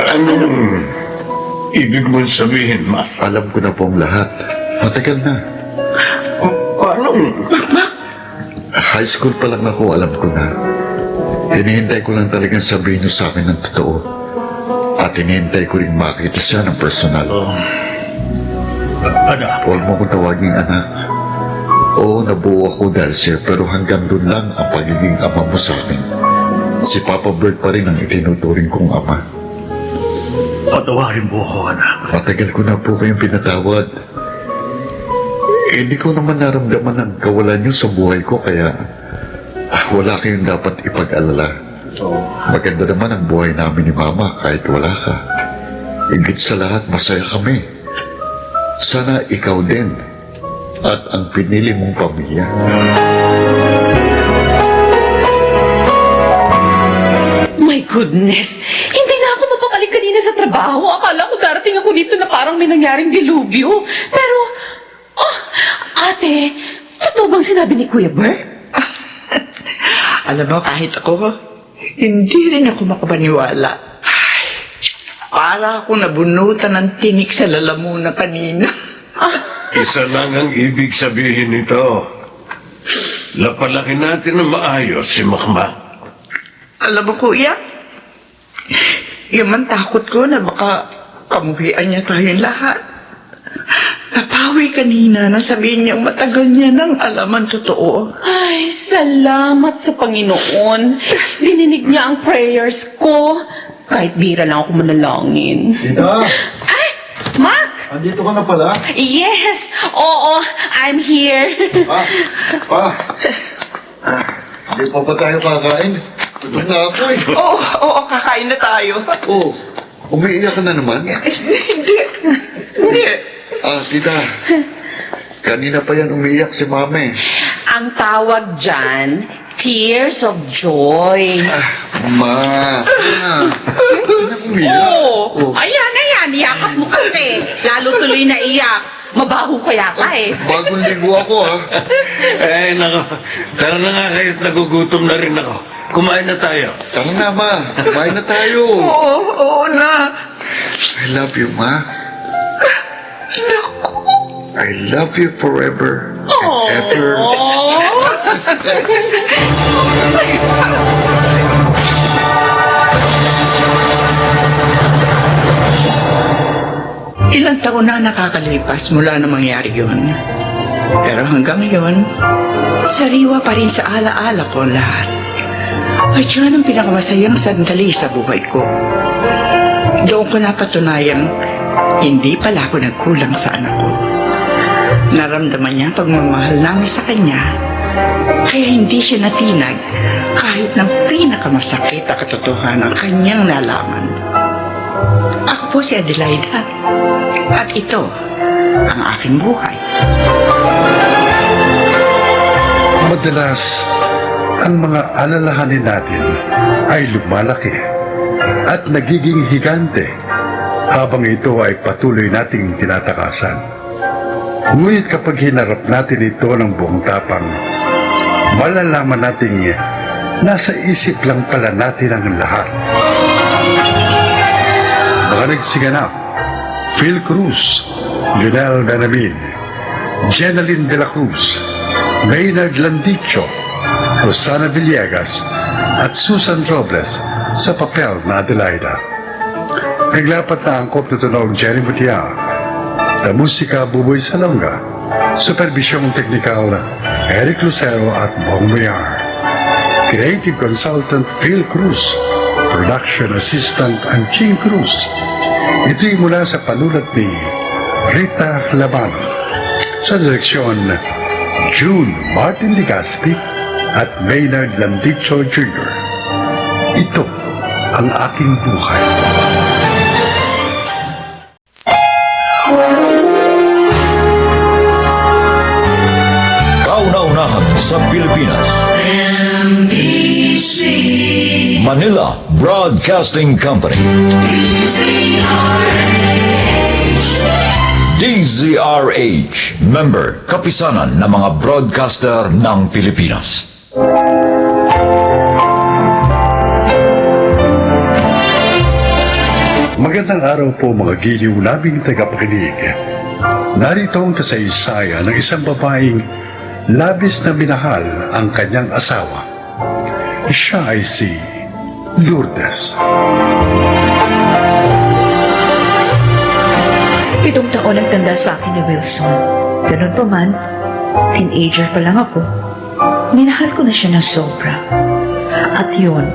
Anong ibig mong sabihin, Ma? Alam ko na po ang lahat. Matagal na. Anong? High school pa lang ako, alam ko na. Hinihintay ko lang talagang sabihin niyo sa akin ng totoo. At hinihintay ko rin makita siya ng personal. Anak, Huwag mo kong tawaging anak. Oo, nabuo ako dahil siya, pero hanggang doon lang ang pagiging ama mo sa akin. Si Papa Bert pa rin ang itinuturing kong ama. patawarin mo ako, anak. Matagal ko na po kayong pinatawad. Hindi ko naman naramdaman ang kawalan niyo sa buhay ko, kaya wala kayong dapat ipag-alala. Maganda naman ang buhay namin ni Mama kahit wala ka. Higit sa lahat, masaya kami. Sana ikaw din at ang pinili mong pamilya. My goodness! Hindi na ako mapabalik kanina sa trabaho. Akala ko darating ako dito na parang may nangyaring dilubyo. Pero, ate, totoo bang sinabi ni Kuya Bert? Alam mo, kahit ako, hindi rin ako makapaniwala. Ay, para ako nabunutan ng tinik sa lalamunan kanina. Isa lang ang ibig sabihin nito. Lapalaki natin na maayos si Makmak. Alam mo, kuya, yung man takot ko na baka kamuhian niya tayong lahat. Napawi kanina na sabihin niyang matagal niya nang alam ang totoo. Ay, salamat sa Panginoon. Dininig niya ang prayers ko. Kahit bira lang ako manalangin. Tita, Ay, Mark! andito ka na pala? Yes! Oo, I'm here. Pa! Hindi pa ba tayo kakain? Gutom na ako eh. Oo, kakain na tayo. Oh, umiiyak ka na naman? Hindi. Tita, kanina pa yan umiiyak si Mame. Ang tawag dyan, tears of joy. Ma! Umiiyak? Oo. Ayan, yakap mo kasi. Lalo tuloy na iyak. Mabaho ka yata eh. Bagong ligo ako Eh, nako. Tara na nga kayo't nagugutom na rin ako. Kumain na tayo. Tara na, Ma. Kumain na tayo. Oo na. I love you, Ma. I love you forever and ever. Ilang taon na nakakalipas mula na mangyari yun. Pero hanggang ngayon, sariwa pa rin sa alaala ko ang lahat. At yun ang pinakamasayang sandali sa buhay ko. Doon ko napatunayang hindi pala ako nagkulang sa anak ko. Naramdaman niya ang pagmamahal namin sa kanya, kaya hindi siya natinag kahit ng pinakamasakit na katotohanan ang kanyang nalaman. Ako po si Adelaida, at ito ang aking buhay. Madalas, ang mga alalahanin natin ay lumalaki at nagiging higante habang ito ay patuloy nating tinatakasan. Ngunit kapag hinarap natin ito ng buong tapang, malalaman nating nasa isip lang pala natin ang lahat. mga nagsiganap: Phil Cruz, Lionel Benamin, Jenaline de la Cruz, Maynard Landicho, Rosana Villegas, at Susan Robles sa papel na Adelaida. Naglapat na angkop na tunog Jerry Mutia, sa musika Buboy Salonga, supervisyong teknikal Eric Lucero at Bong Mayar, creative consultant Phil Cruz, production assistant Anching Cruz. Ito'y mula sa panulat ni Rita Labano, sa direksyon June Martin Ligaspi at Maynard Landicho Jr. Ito ang aking buhay. Kauna-unahan sa Pilipinas. Manila Broadcasting Company. DZRH, member, kapisanan ng mga broadcaster ng Pilipinas. Magandang araw po mga giliw naming tagapakinig. Narito ang kasaysayan ng isang babaeng labis na minahal ang kanyang asawa. Siya ay si Lourdes. 7 taon ang tanda sa akin ni Wilson. Ganun pa man, teenager pa lang ako. Minahal ko na siya ng sobra. At yun,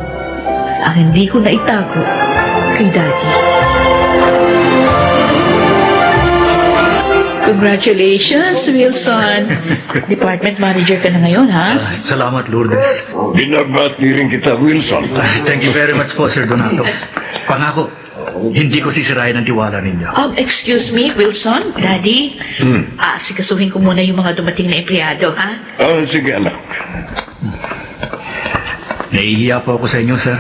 ang hindi ko na itago kay Daddy. Congratulations, Wilson! Department manager ka na ngayon, ha? Salamat, Lourdes. Binabati rin kita, Wilson. Thank you very much po, Sir Donato. Pangako, hindi ko sisirain ang tiwala ninyo. Excuse me, Wilson, Daddy. Sikasuhin ko muna yung mga dumating na empleyado, ha? Sige, anak. Nahihiya po ako sa inyo, sir.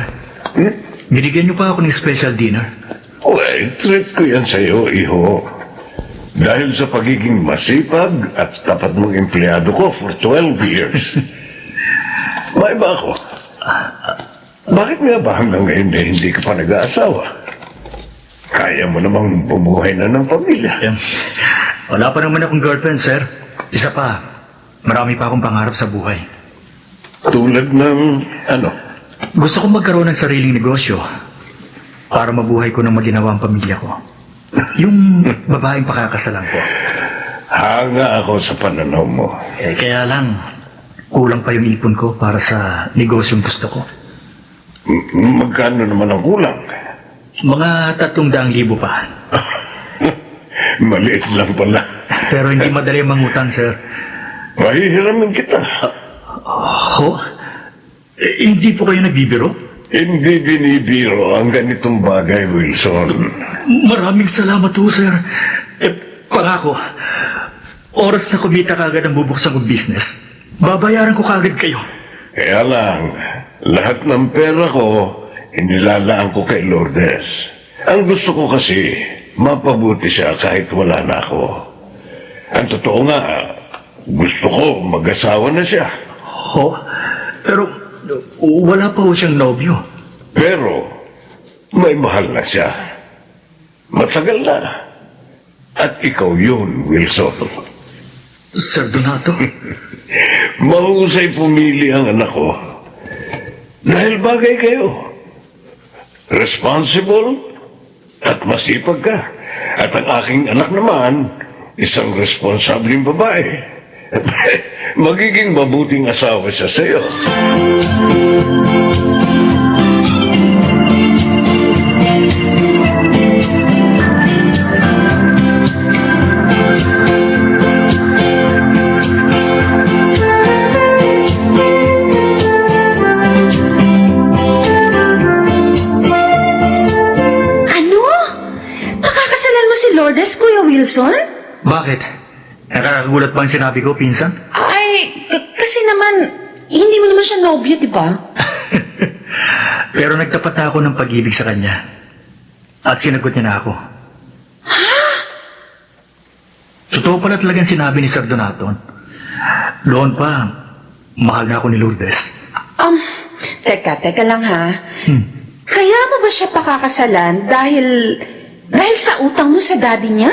Binigyan niyo pa ako ng special dinner. Well, treat ko yan sa'yo, iho. Dahil sa pagiging masipag at tapat mong empleyado ko for 12 years. May ba ako? Bakit nga ba hanggang ngayon na hindi ka pa nag-aasawa? Kaya mo namang bumuhay na ng pamilya. Wala pa naman akong girlfriend, sir. Isa pa, marami pa akong pangarap sa buhay. Tulad ng ano? Gusto kong magkaroon ng sariling negosyo para mabuhay ko ng maginawa ang pamilya ko. Yung babaeng pakakasalan ko. Hanga ako sa pananaw mo. Kaya lang, kulang pa yung ipon ko para sa negosyong gusto ko. Magkano naman ang kulang? Mga 300,000 pa. Maliit lang pala. Pero hindi madali mangutang, sir. Mahihiramin kita. Hindi po kayo nagbibiro? Hindi binibiro ang ganitong bagay, Wilson. Maraming salamat po, sir. Pangako, oras na kumita kagad ang bubuksan kong business, babayaran ko kagad kayo. Kaya lang, lahat ng pera ko, inilalaan ko kay Lourdes. Ang gusto ko kasi, mapabuti siya kahit wala na ako. Ang totoo nga, gusto ko mag-asawa na siya. Pero wala pa ho siyang nobyo. Pero, may mahal na siya. Matagal na. At ikaw yun, Wilson. Sir Donato? Mahusay pumili ang anak ko. Dahil bagay kayo. Responsible at masipag ka. At ang aking anak naman, isang responsableng babae. Magiging mabuting asawa siya sa'yo. Lourdes, Kuya Wilson? Bakit? Nakakagulat ba ang sinabi ko, pinsan? Ay, kasi naman, hindi mo naman siya nobyo, di ba? Pero nagtapat na ako ng pag-ibig sa kanya. At sinagot niya na ako. Ha? Totoo pala talagang sinabi ni Sir Donato. Doon pa, mahal na ako ni Lourdes. Teka lang ha. Kaya mo ba siya pakakasalan dahil Dahil sa utang mo sa daddy niya?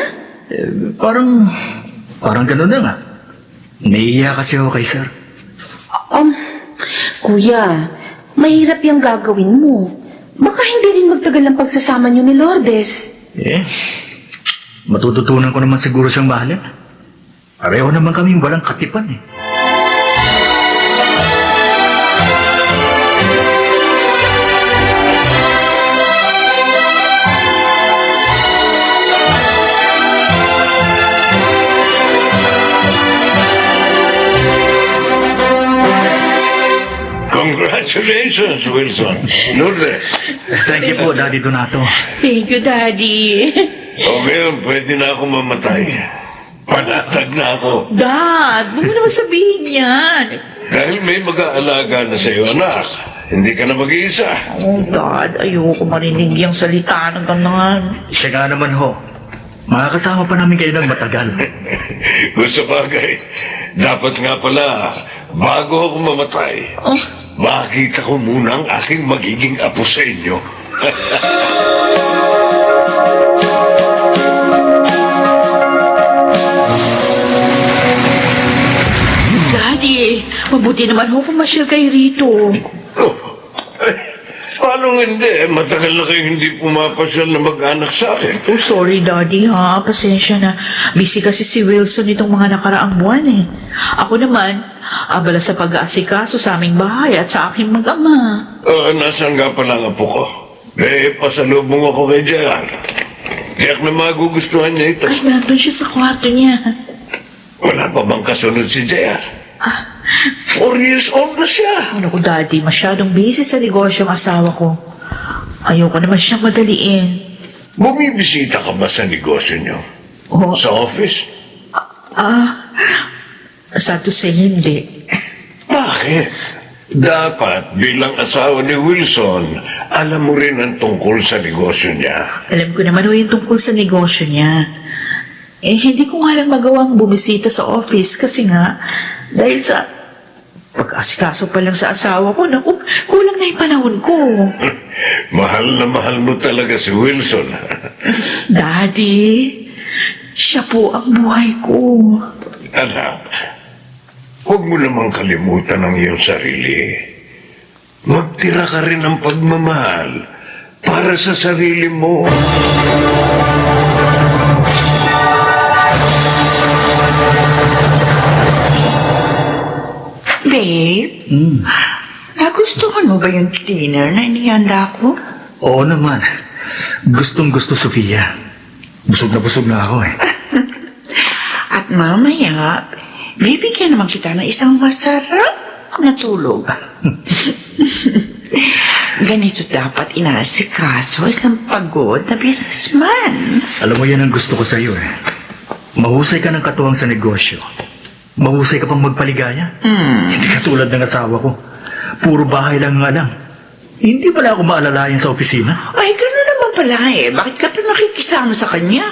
Parang gano'n na nga. Naiiya kasi ako kay sir. Kuya, mahirap yung gagawin mo. Baka hindi rin magtagal ang pagsasama niyo ni Lourdes. Matututunan ko naman siguro siyang mahalin. Pareho naman kaming walang katipan eh. Congratulations, Wilson. Lourdes. Thank you po, Daddy Donato. Thank you, Daddy. O ngayon, pwede na ako mamatay. Panatag na ako. Dad, huwag mo naman sabihin yan. Dahil may mag-aalaga na sa'yo, anak. Hindi ka na mag-iisa. Oh, Dad, ayoko marinig yung salita ng ganun. Siya nga naman ho. Makakasama pa namin kayo ng matagal. Kung sa bagay, dapat nga pala, bago ako mamatay, Oh, makita ko muna ang aking magiging apo sa inyo. Daddy, mabuti naman ho pumasyal kayo rito. Oh, paano hindi? Matagal na kayo hindi pumapasyal na mag-anak sa akin. Oh, sorry, Daddy, ha? Pasensya na. Busy kasi si Wilson itong mga nakaraang buwan, eh. Ako naman, abala sa pag-aasikaso sa aming bahay at sa aking mag-ama. Nasaan nga pala ang apo ko? Pasalubong ako kay Jan. Tiyak na magugustuhan niya ito. Ay, nandun siya sa kwarto niya. Wala pa bang kasunod si Jan? 4 years old na siya. Ano ko, Daddy, masyadong busy sa negosyo ang asawa ko. Ayoko naman siyang madaliin. Bumibisita ka ba sa negosyo niyo? Oh, Sa office? sad to say, hindi. Bakit? Dapat bilang asawa ni Wilson, alam mo rin ang tungkol sa negosyo niya. Alam ko naman ho yung tungkol sa negosyo niya. Hindi ko nga lang magawang bumisita sa office kasi nga, dahil sa pag-asikaso pa lang sa asawa ko, naku, kulang na yung panahon ko. Mahal na mahal mo talaga si Wilson. Daddy, siya po ang buhay ko. Anak, huwag mo namang kalimutan ang iyong sarili. Magtira ka rin ng pagmamahal para sa sarili mo. Babe, nagustuhan mo ba yung dinner na inihanda ko? Oo naman. Gustong-gusto, Sofia. Busog na ako eh. At mamaya, bibigyan naman kita ng isang masarap na tulog. Ganito dapat inaasikaso isang pagod na businessman. Alam mo yan ang gusto ko sa'yo eh. Mahusay ka ng katuwang sa negosyo. Mahusay ka pang magpaligaya. Hindi katulad ng asawa ko. Puro bahay lang ang alam. Hindi pala ako maalalayan sa opisina. Ay, gano'n naman pala eh. Bakit ka pa nakikisama sa kanya?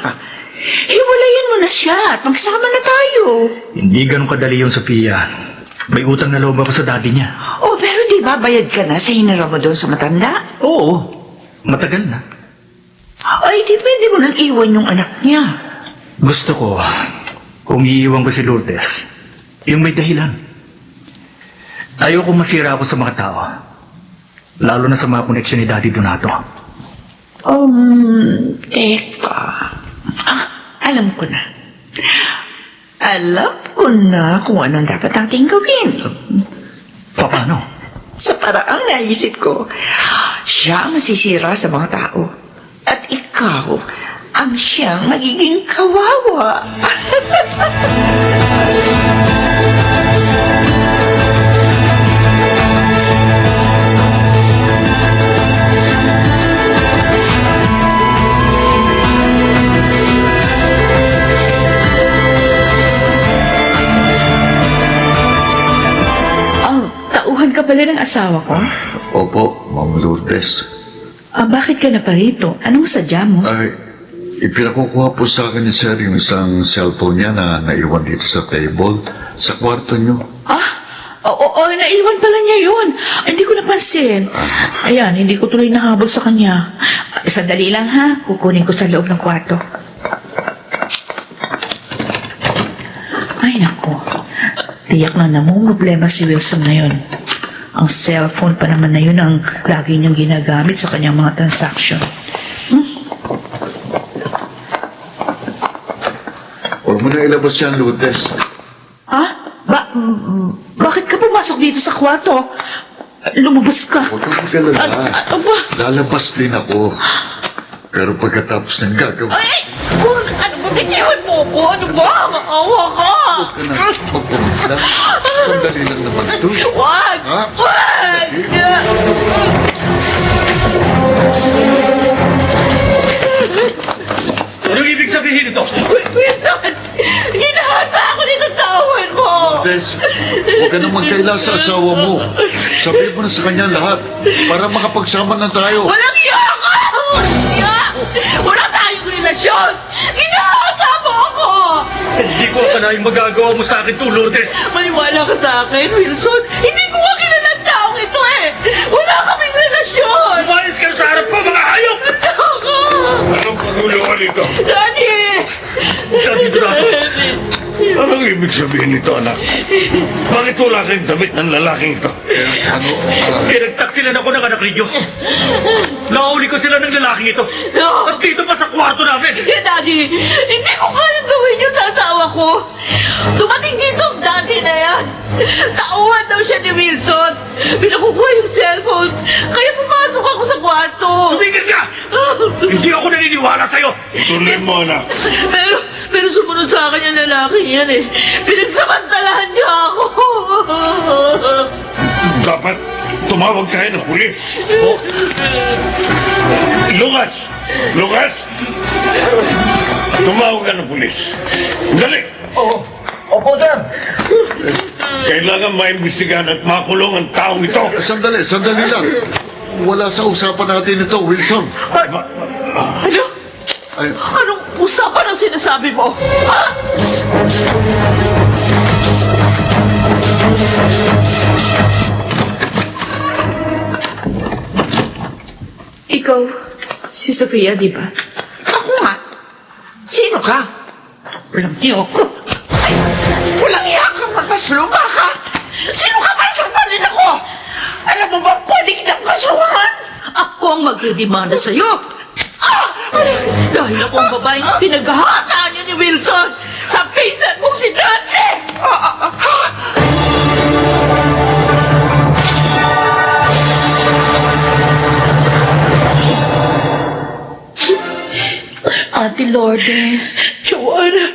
Hiwalayan mo na siya at magsama na tayo. Hindi ganun kadali yung Sofia. May utang na loob ako sa daddy niya. Oh, pero di ba bayad ka na sa hinara mo doon sa matanda? Oo. Matagal na. Ay, di pwede mo nang iwan yung anak niya. Gusto ko, kung iiwan ko si Lourdes, yung may dahilan. Ayoko masira ako sa mga tao. Lalo na sa mga koneksyon ni Daddy Donato. Teka. Alam ko na. Alam ko na kung anong dapat natin gawin. Paano? Sa paraang naisip ko, siya ang masisira sa mga tao. At ikaw ang siyang magiging kawawa. Tauhan ka pala ng asawa ko? Opo, Ma'am Lourdes. Bakit ka na pa rito? Anong sadya mo? Ay, ipinakukuha po sa akin ni Sir yung isang cellphone niya na naiwan dito sa table, sa kwarto niyo. Oo, naiwan pala niya yun. Ay, hindi ko napansin. Ayan, hindi ko tuloy nahabol sa kanya. Sandali lang ha, kukunin ko sa loob ng kwarto. Ay, naku. Tiyak na namumroblema si Wilson ngayon. Ang cellphone pa naman na yun ang lagi niyang ginagamit sa kanyang mga transaksyon. Huwag mo na ilabas yan, Lourdes. Ha? Bakit ka pumasok dito sa kwarto? Lumabas ka. Huwag kang mag-alala. Ano ba? Lalabas din ako. Pero pagkatapos ng gagawin, Ay! Huwag! Ano ba? Bitiwan mo ko? Ano ba? Maawa ka! huwag ka na magpumigla. Sandali lang naman ito. Huwag! Ha? Huwag! Anong ibig sabihin ito? Wilson! Ginahasa ako nito tawin mo! Lourdes, huwag ka na magkaila sa asawa mo. Sabihin mo na sa kanya lahat para makapagsama na tayo. Walang iya ka! Walang iya! Wala tayong relasyon! Ginahasa mo ako! Hindi ko akalaing magagawa mo sa akin ito, Lourdes. Maniwala ka sa akin, Wilson. Hindi ko nga kilalang taong ito eh. Wala kaming relasyon. Umayos ka sa harap ko, mga hayop! Anong kaguluhan ito? Daddy! Siya dito na ako. Anong ibig sabihin nito, anak? Bakit wala kayong damit ng lalaking ito? Ano? Pinagtaksilan ako ng anak ninyo. Nauli ko sila ng lalaking ito. No! At dito pa sa kwarto namin. Daddy! Hindi ko kayang gawin yun sa asawa ko. Dumating dito ang daddy na yan. Tauhan daw siya ni Wilson. Pinakukuha yung cellphone. Kaya pumasok ako sa kwarto. Tumigil ka! Hindi ako naniniwala sa'yo. Tuloy mo, anak. Pero sumunod sa akin yung lalaki yan eh. Pinagsamantalahan niya ako. Dapat tumawag tayo ng pulis. Lucas! Lucas! Tumawag ka ng pulis. Dali! Opo, sir. Kailangan maimbestigahan at makulong ang taong ito. Sandali lang. Wala sa usapan natin ito, Wilson. Ano? Ay, Anong usapan ang sinasabi mo? Ha? Ikaw, si Sofia, di ba? Ako nga. Sino ka? Walang niyo ako. Ay, walang iya kang magpasluma ka. Sino ka ba sa palin ako? Alam mo ba, pwede kitang kasuhan? Ako ang magredemanda sa'yo. Ah! Dahil ako ang babaeng pinaghahasaan niyo ni Wilson sa pinsan mong si Dante! Ate Lourdes. Joanna,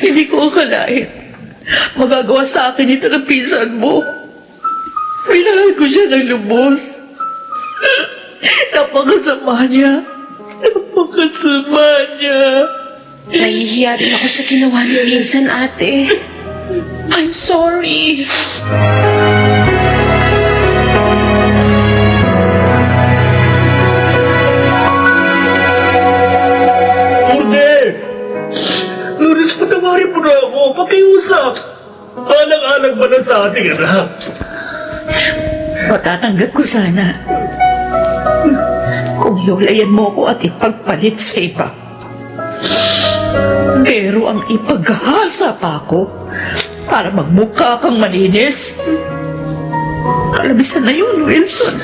hindi ko akalain. Magagawa sa akin ito ng pinsan mo. Minahal ko siya ng lubos. Napakasama niya. Napakasama niya. Nahihiya rin ako sa ginawa ni Pinsan, ate. I'm sorry. Lourdes! Lourdes, patawarin mo na ako. Pakiusap. Alang-alang ba na sa ating anak? Matatanggap ko sana. Kung hiwalayan mo ko at ipagpalit sa iba. Pero ang ipaghasa pa ako para magmukha kang malinis. Kalabisan na yun, Wilson.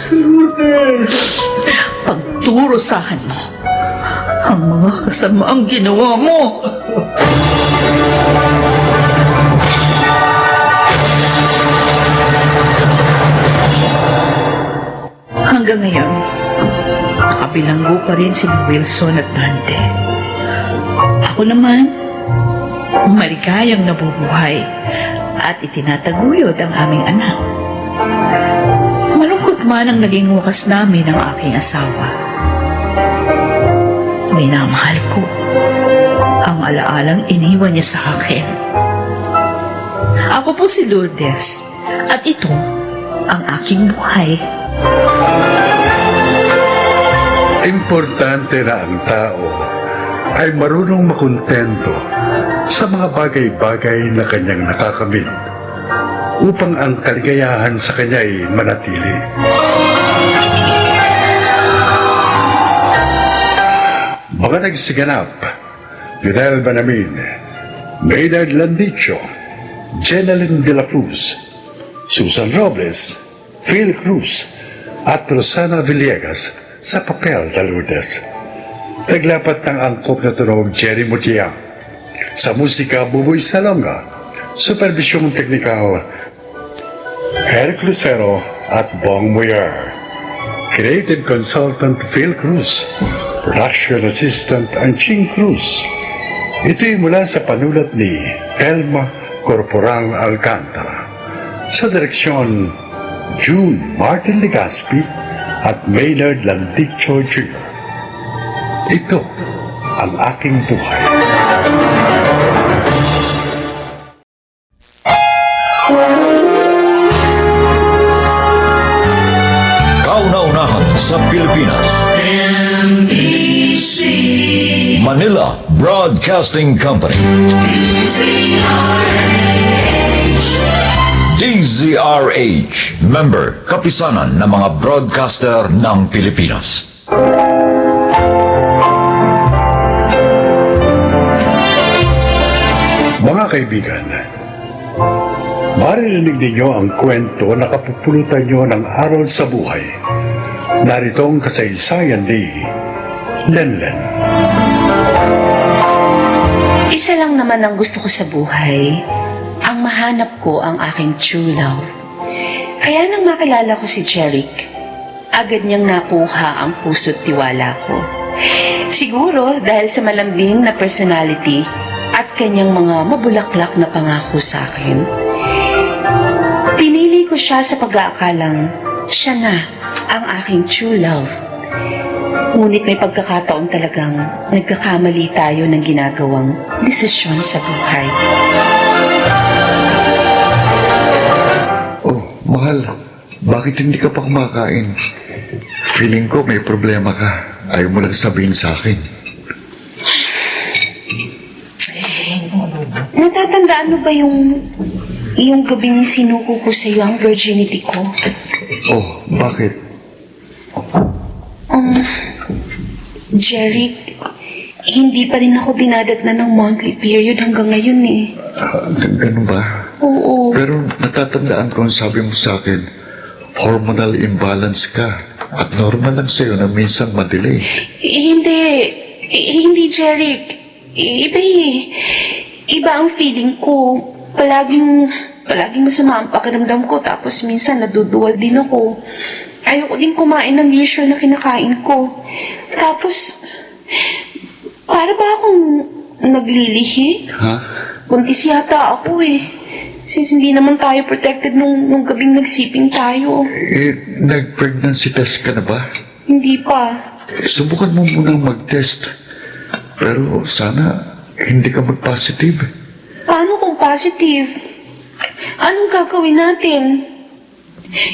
Pagturusahan mo ang mga kasamaang ginawa mo. Hanggang ngayon, nakabilanggo pa rin si Wilson at Dante. Ako naman, maligayang nabubuhay at itinataguyod ang aming anak. Malungkot man ang naging wakas namin ng aking asawa. Minamahal ko ang alaalang iniwan niya sa akin. Ako po si Lourdes at ito ang aking buhay. Importante na ang tao ay marunong makontento sa mga bagay-bagay na kanyang nakakamit. upang ang kaligayahan sa kanya ay manatili. Mga nagsiganap, Lionel Banamin, Maynard Landicho, Jeneline de la Cruz, Susan Robles, Phil Cruz, at Rosana Villegas sa papel na Lourdes. Naglapat ng angkop na tunog Jerry Mutia. Sa musika, Buboy Salonga. Supervisyong teknikal, Eric Lucero at Bong Muyer. Creative consultant Phil Cruz. Production assistant Anching Cruz. Ito'y mula sa panulat ni Elma Corporal Alcantara. Sa direksyon, June Martin Legaspi at Maynard Landicho Jr. Ito ang aking buhay. Kauna-unahan sa Pilipinas. Manila Broadcasting Company. DZRH, member, kapisanan ng mga broadcaster ng Pilipinas. Mga kaibigan, maririnig ninyo ang kwento na kapupulutan nyo ng aral sa buhay. Narito ang kasaysayan ni Lenlen. Isa lang naman ang gusto ko sa buhay, ang mahanap ko ang aking true love. Kaya nang makilala ko si Jeric, agad niyang nakuha ang puso't tiwala ko. Siguro dahil sa malambing na personality at kanyang mga mabulaklak na pangako sa akin. Pinili ko siya sa pag-aakalang siya na ang aking true love. Ngunit may pagkakataon talagang nagkakamali tayo ng ginagawang desisyon sa buhay. Oh, mahal, bakit hindi ka pa kumakain? Feeling ko may problema ka. Ayaw mo lang sabihin sa akin. Natatandaan mo ba yung gabing sinuko ko sa iyo ang virginity ko? Oh, bakit? Jeric, hindi pa rin ako dinadagnan ng monthly period hanggang ngayon eh. Ganun ba? Oo. Pero natatandaan ko ang sabi mo sa akin, hormonal imbalance ka at normal lang sa'yo na minsan madelay. Hindi Jeric. Iba eh. Iba ang feeling ko. Palaging masama ang pakiramdam ko tapos minsan naduduwal din ako. Ayoko din kumain ng usual na kinakain ko. Tapos, para ba akong naglilihi? Ha? Buntis yata ako eh. Since hindi naman tayo protected nung gabing nagsiping tayo. Nag-pregnancy test ka na ba? Hindi pa. Subukan mo munang mag-test. Pero sana hindi ka mag-positive. Paano kung positive? Anong gagawin natin?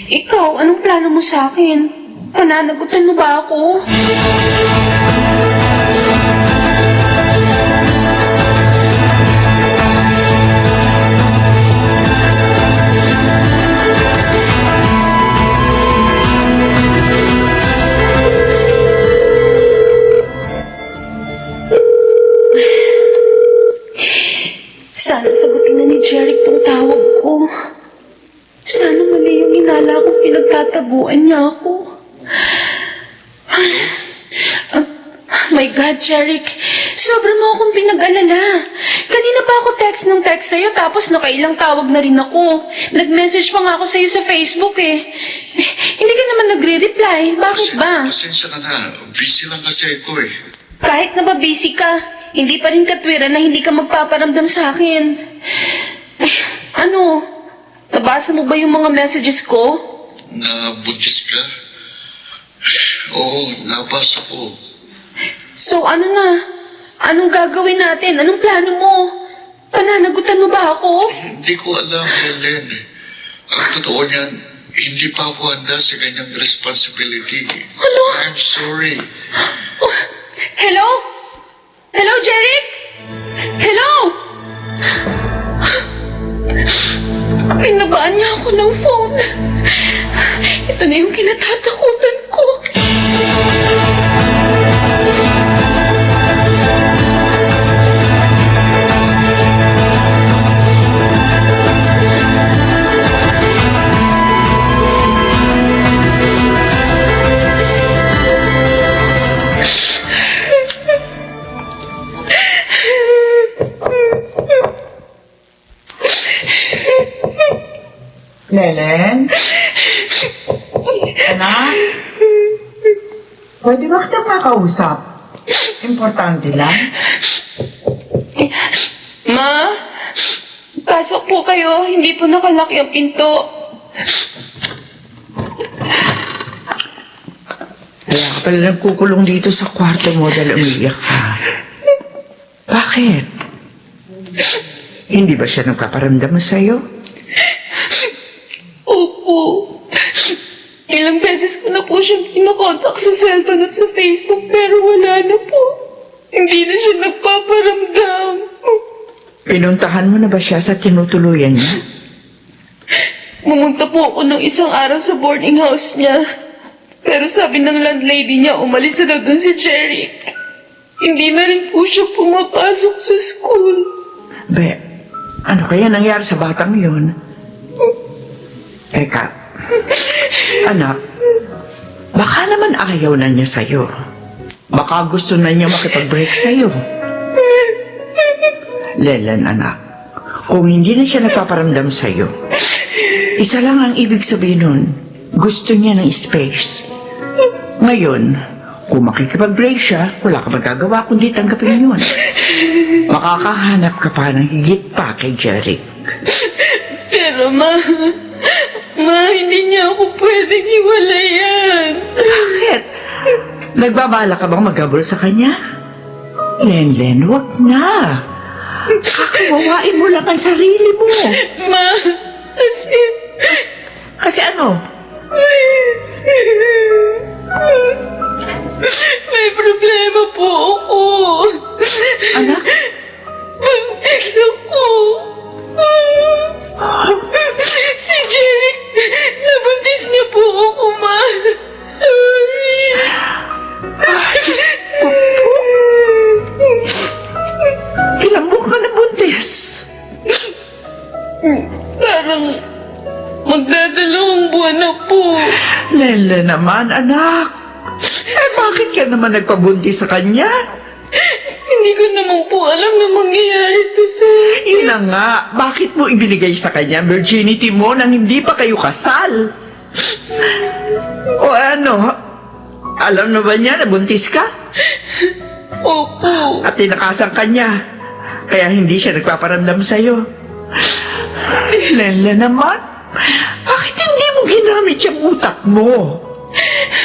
Ikaw, anong plano mo sa akin? Pananagutan mo ba ako? Sana sagutin na ni Jeric tong tawag ko. Sana mali yung inala ko pinagtataguan niya ako. My God, Jeric. Sobrang mo akong pinag-alala. Kanina pa ako text ng text sa'yo tapos nakailang tawag na rin ako. Nag-message pa nga ako sa'yo sa Facebook eh. Hindi ka naman nagre-reply. Bakit ba? Pasensya ka na. Busy lang kasi ako eh. Kahit na ba busy ka, hindi pa rin katwiran na hindi ka magpaparamdam sa akin. Ano? Nabasa mo ba yung mga messages ko? Nabuntis ka? Oo, nabasa ko. So ano na? Anong gagawin natin? Anong plano mo? Pananagutan mo ba ako? Hindi ko alam, Helen. Ang totoo niyan, hindi pa ako handa sa ganyang responsibility. Ano? I'm sorry. Oh, hello? Hello, Jeric? Hello? Pinabaan niya ako ng phone. Ito na yung kinatatakutan ko. Lelen? Anak? Pwede ba kita makausap? Importante lang. Ma, pasok po kayo. Hindi po nakalaki ang pinto. Kaya ka pala nagkukulong dito sa kwarto mo dahil umiiyak ka. Bakit? Hindi ba siya nagpaparamdam sa'yo? Opo. Ilang beses ko na po siyang kinokontak sa cellphone at sa Facebook pero wala na po. Hindi na siya nagpaparamdam. Pinuntahan mo na ba siya sa tinutuluyan niya? Pumunta po ako ng isang araw sa boarding house niya. Pero sabi ng landlady niya, umalis na daw dun si Jerry. Hindi na rin po siya pumapasok sa school. Be, ano kaya nangyari sa batang yun? Teka, anak, baka naman ayaw na niya sa'yo. Baka gusto na niya makipag-break sa'yo. Lelan, anak, kung hindi na siya nagpaparamdam sa'yo, isa lang ang ibig sabihin nun, gusto niya ng space. Ngayon, kung makikipag-break siya, wala ka magagawa kundi tanggapin yun. Makakahanap ka pa ng higit pa kay Jeric. Pero ma, hindi niya ako pwedeng iwalayan. Bakit? Nagbabala ka bang magabol sa kanya? Len, wag na. Kakawawain mo lang ang sarili mo. Ma, Kasi ano? May problema po ako. Anak? Buntis ako. Si Jeric, nabuntis niya po ako, ma. Sorry. Ilang buwan ka na buntis? Parang magdadalawang buwan na po. Lele naman, anak. Bakit ka naman nagpabuntis sa kanya? Hindi ko naman po alam na mangyayari to, sir. Yun na nga, bakit mo ibinigay sa kanya virginity mo nang hindi pa kayo kasal? O ano, alam na ba niya na buntis ka? Opo. At tinakasan ka niya, kaya hindi siya nagpaparamdam sa'yo. Lele naman, bakit hindi mo ginamit yung utak mo?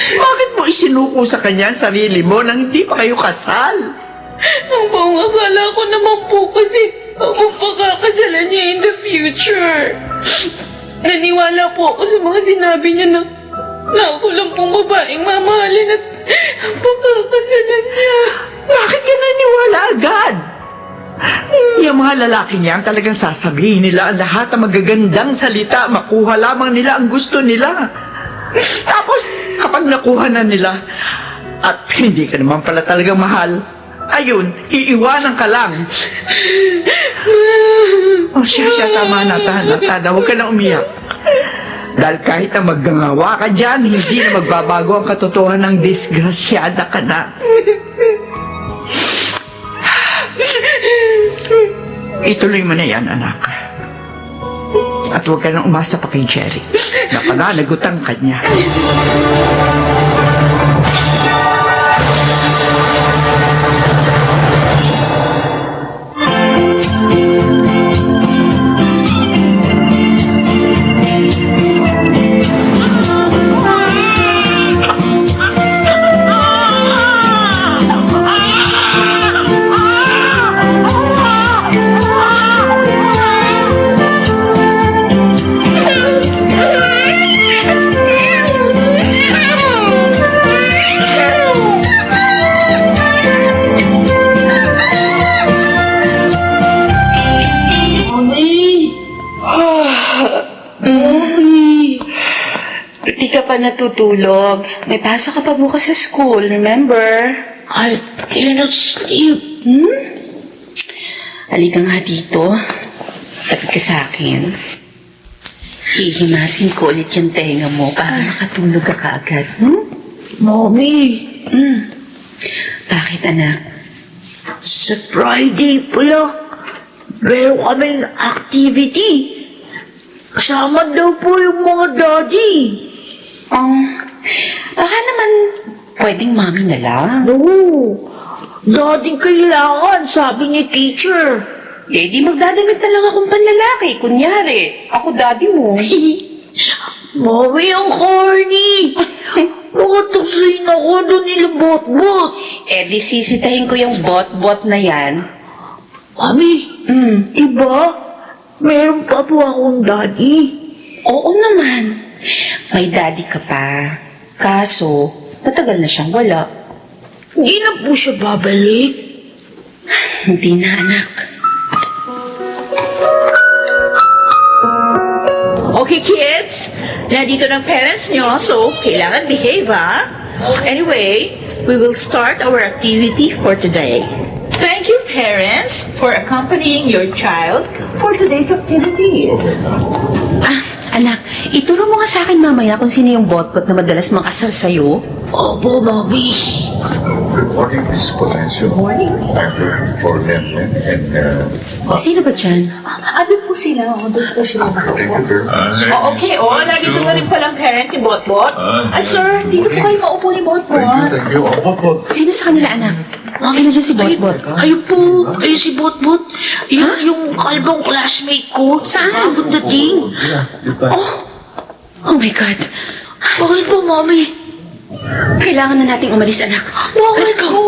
Bakit mo isinuko sa kanya ang sarili mo nang hindi pa kayo kasal? Ang buong akala ko naman po kasi ako pakakasalan niya in the future. Naniwala po ako sa mga sinabi niya na ako lang pong babaeng mamahalin at pakakasalan niya. Bakit ka naniwala agad? Yung mga lalaki niya ang talagang sasabihin nila ang lahat ng magagandang salita, makuha lamang nila ang gusto nila. Tapos, kapag nakuha na nila, at hindi ka naman pala talagang mahal, ayun, iiwanan ka lang. O siya, tama na, Tana, huwag ka na umiyak. Dahil kahit na maggangawa ka dyan, hindi na magbabago ang katotohanan ng disgrasyada ka na. Ituloy mo na yan, anak. At huwag ka nang umasa pa kay Jerry. Napananagutan ka niya. Di ka pa natutulog. May pasok ka pa bukas sa school, remember? I cannot sleep. Halika nga dito. Tabi ka sa akin. Hihimasin ko ulit yung tenga mo para makatulog ka kaagad. Mommy, Bakit, anak? sa Friday pala, meron kaming activity. Kasama daw po yung mga daddy. Baka naman pwedeng mami na lang. No, daddy kailangan, sabi ni teacher. Eh, di magdadamit na lang akong panlalaki. Kunyari, ako daddy mo. Mommy, ang corny. Makatuksayin ako doon nila bot-bot. Eh, di sisitahin ko yung bot-bot na yan. Mami, iba? Meron pa po akong daddy. Oo naman. May daddy ka pa. Kaso, matagal na siyang wala. Hindi na po siya babalik. Hindi na, anak. Okay, kids. Nandito ng parents nyo, so kailangan behave, ha? Anyway, we will start our activity for today. Thank you, parents, for accompanying your child for today's activities. Anak, ituro mo nga sa akin mamaya kung sino yung bot-bot na madalas makasal sa'yo. Opo, Mommy. Good morning, Miss Polancio. Morning. I'm looking for Lenlen and Sino ba dyan? Ano po sila? Doon po sila. thank you very much. Oh, okay. Nandito na rin palang parent ni Botbot. Ay, sir, dito po kayo maupo ni Botbot. Thank you. Sino sa kanila, anak? Sino dyan si bot-bot? Ayun po, ayun si Bot-Bot. Yung kalbong classmate ko. Saan? Bagong dating. Oh my God. Bakit po, Mommy? Kailangan na nating umalis, anak. Bakit po?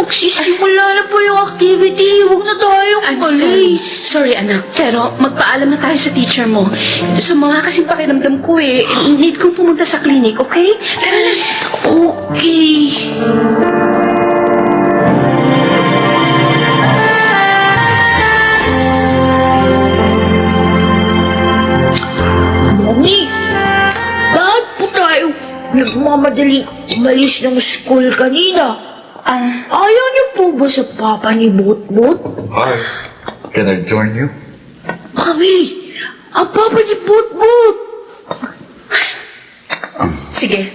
Magsisimula na po yung activity. Huwag na tayong I'm sorry. umalis. Sorry, anak. Pero magpaalam na tayo sa teacher mo. Sumama kasing pakiramdam ko eh. Need kong pumunta sa clinic, okay? Tara na. Okay. Mommy, bakit po tayo nagmamadaling umalis ng school kanina? Ayaw niyo po ba sa papa ni Bot-Bot? Hi. Can I join you? Mami, ang papa ni Bot-Bot. Sige.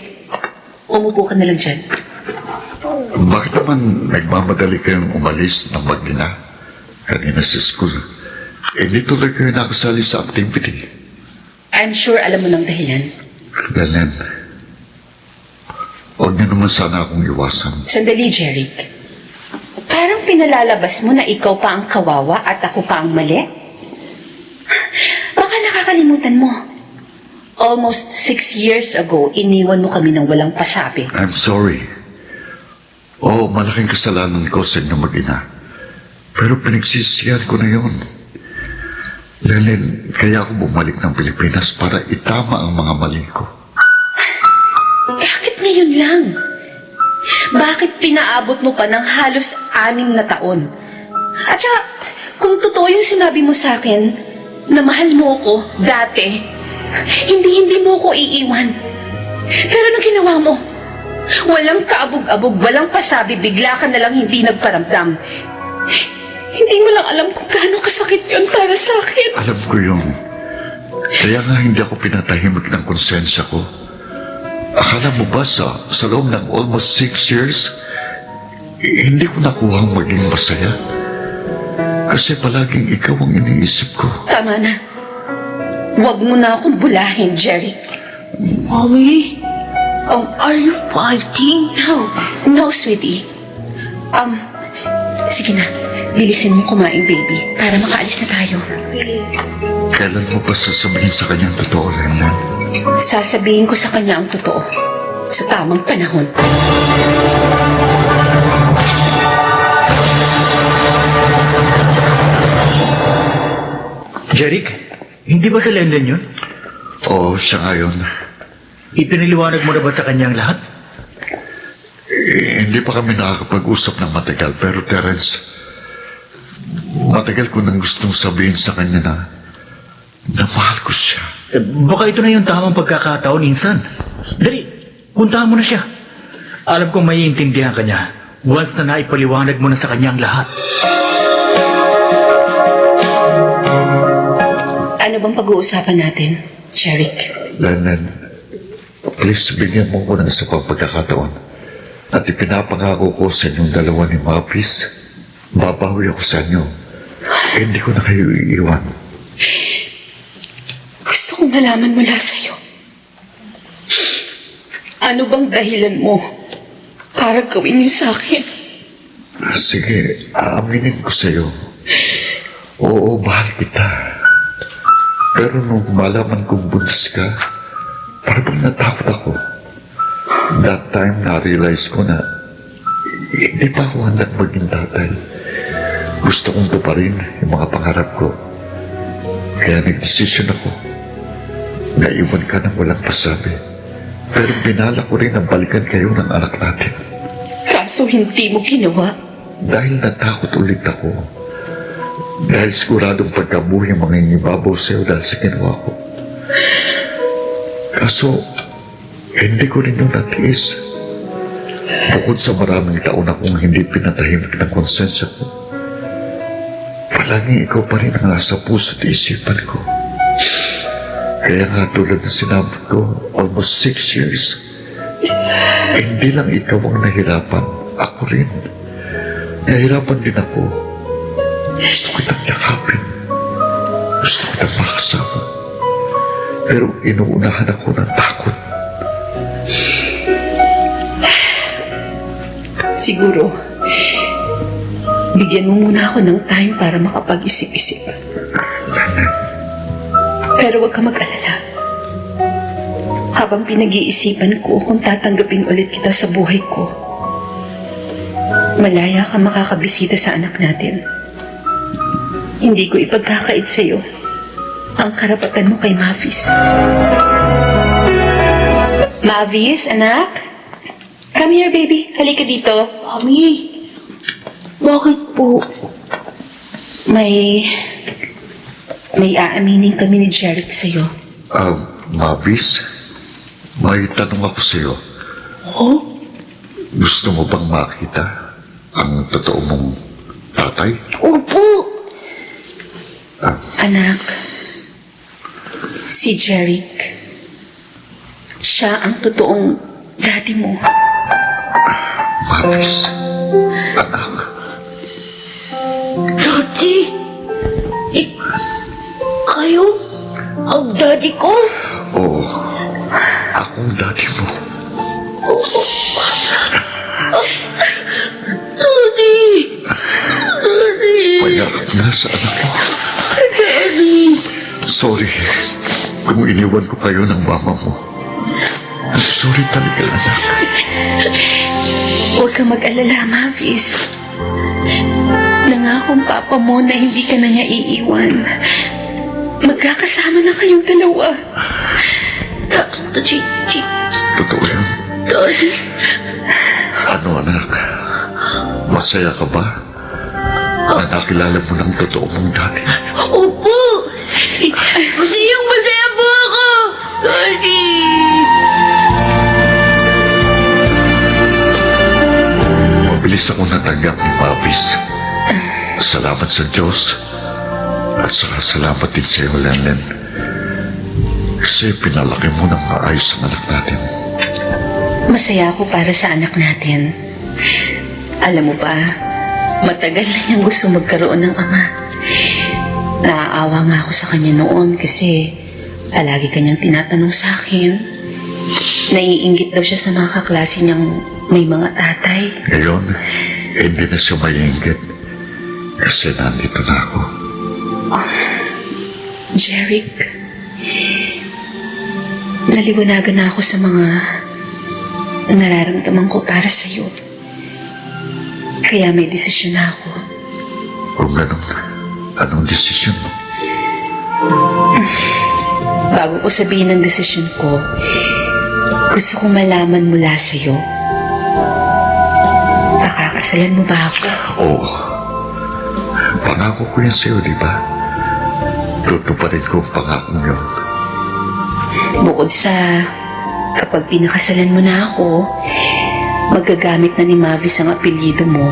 Umupo ka na lang dyan. Bakit naman nagmamadali kayong umalis ng mag-ina kanina sa school? Hindi tuloy kayo nakasali sa activity. I'm sure alam mo ng dahilan. Lenlen, huwag niyo naman sana akong iwasan. Sandali, Jeric. Parang pinalalabas mo na ikaw pa ang kawawa at ako pa ang mali? Baka nakakalimutan mo. Almost 6 years ago, iniwan mo kami ng walang pasabi. I'm sorry. Malaking kasalanan ko sa inyo mag-ina. Pero pinagsisihan ko na yun. Lenlen, kaya ako bumalik ng Pilipinas para itama ang mga mali ko. Bakit ngayon lang? Bakit pinaabot mo pa ng halos 6 na taon? At saka, kung totoo yung sinabi mo sa akin, na mahal mo ako dati, hindi mo ako iiwan. Pero anong ginawa mo? Walang kaabog-abog, walang pasabi, bigla ka na lang hindi nagparamdam. Hindi mo lang alam kung gaano kasakit yun para sa akin. Alam ko yun. Kaya nga hindi ako pinatahimik ng konsensya ko. Akala mo ba sa loob ng almost 6 years, hindi ko nakuhang maging masaya? Kasi palaging ikaw ang iniisip ko. Tama na. Huwag mo na akong bulahin, Jerry. Mommy, are you fighting? No, sweetie. Sige na. Bilisin mo kumain, baby, para makaalis na tayo. Kailan mo ba sasabihin sa kanyang totoo, Lenlen? Sasabihin ko sa kanya ang totoo. Sa tamang panahon. Jeric, hindi ba si Lenlen yun? Oo, siya nga yun. Ipiniliwanag mo na ba sa kanyang lahat? Hindi pa kami nakakapag-usap ng matagal, pero Terence, matagal ko nang gustong sabihin sa kanya na mahal ko siya. Baka ito na yung tamang pagkakataon, Insan. Dali, puntahan mo na siya. Alam kong maiintindihan ka niya once na naipaliwanag mo na sa kanya ang lahat. Ano bang pag-uusapan natin, Jeric? Lennon, please bigyan mo ko ng isa pang pagkakataon. At ipinapangako ko sa inyong dalawa ni Mapis, babawi ako sa inyo. Hindi ko na kayo iiwan. Gusto kong malaman mula sa'yo. Ano bang dahilan mo para gawin yun sa akin? Sige, aaminin ko sa'yo. Oo, mahal kita. Pero nung malaman kong buntis ka, parang natakot ako. That time, na-realize ko na hindi pa ako handang maging tatay. Gusto kong tuparin yung mga pangarap ko. Kaya nag-decision ako. Naiwan ka nang walang pasabi. Pero binala ko rin ang balikan kayo ng anak natin. Kaso hindi mo ginawa. Dahil natakot ulit ako. Dahil siguradong pagkabuhi ang mga inibabaw sa'yo dahil sa ginawa ko. Kaso, hindi ko rin yung natiis. Bukod sa maraming taon akong hindi pinatahimik ng konsensya ko, palagi ikaw pa rin ang nasa puso't isipan ko. Kaya nga tulad na sinabi ko, almost 6 years, hindi lang ikaw ang nahirapan, ako rin. Nahirapan din ako. Gusto kitang yakapin. Gusto kitang makasama. Pero inuunahan ako ng takot. Siguro, bigyan mo muna ako ng time para makapag-isip-isip. Pero huwag ka mag-alala. Habang pinag-iisipan ko kung tatanggapin ulit kita sa buhay ko, malaya ka makakabisita sa anak natin. Hindi ko ipagkakait sa'yo ang karapatan mo kay Mavis. Mavis, anak? Come here, baby. Halika dito. Mami, bakit po? May aaminin kami ni Jeric sa'yo. Mabis, may tanong ako sa'yo. Oh? Gusto mo bang makita ang totoo mong tatay? Opo. Anak, si Jeric, siya ang totoong daddy mo. Mabis, anak. Daddy? Kayo? Ang daddy ko? Oo, akong daddy mo. Daddy! Daddy! Payakap na sa anak mo. Daddy! Sorry kung iniwan ko kayo ng mama mo. I'm sorry talaga, anak. Huwag ka mag-alala, Mavis. Nangakong papa mo na hindi ka na niya iiwan. Magkakasama na kayong dalawa. Daddy! Totoo yan. Daddy! Ano, anak? Masaya ka ba? Na nakilala mo ng totoo mong daddy? Opo! Masayang-masaya po ako! Daddy! Mabilis ako natanggap ni Mabis. Salamat sa Diyos. At saka salamat din sa iyo, Lenlen. Kasi pinalaki mo ng maayos ang anak natin. Masaya ako para sa anak natin. Alam mo ba, matagal na niyang gusto magkaroon ng ama. Naaawa nga ako sa kanya noon kasi palagi kanyang tinatanong sa akin. Naiinggit daw siya sa mga kaklase niyang may mga tatay. Ngayon, hindi na siya maiinggit. Kasi nandito na ako. Jeric, naliwanagan na ako sa mga nararamdaman ko para sa'yo. Kaya may desisyon na ako. Kung ganun, anong desisyon mo? Bago ko sabihin ang desisyon ko, gusto kong malaman mula sa'yo. Pakakasalan mo ba ako? Oo. Pangako ko yan sa'yo, di ba? tutuparin ko ang pangakong yun. Bukod sa kapag pinakasalan mo na ako, magagamit na ni Mavis ang apelyido mo.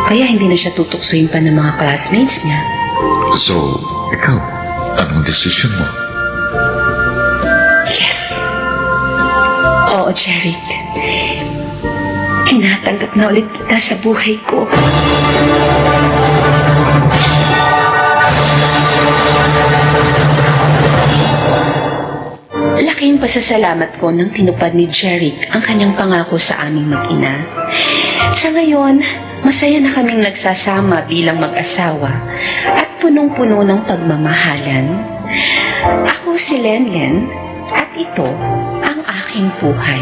Kaya hindi na siya tutuksoin pa ng mga classmates niya. So, ikaw, anong desisyon mo? Yes. Oo, Jeric. Tinatanggap na ulit kita sa buhay ko. Laking pasasalamat ko nang tinupad ni Jeric ang kanyang pangako sa aming mag-ina. Sa ngayon, masaya na kaming nagsasama bilang mag-asawa at punong-puno ng pagmamahalan. Ako si Lenlen at ito ang aking buhay.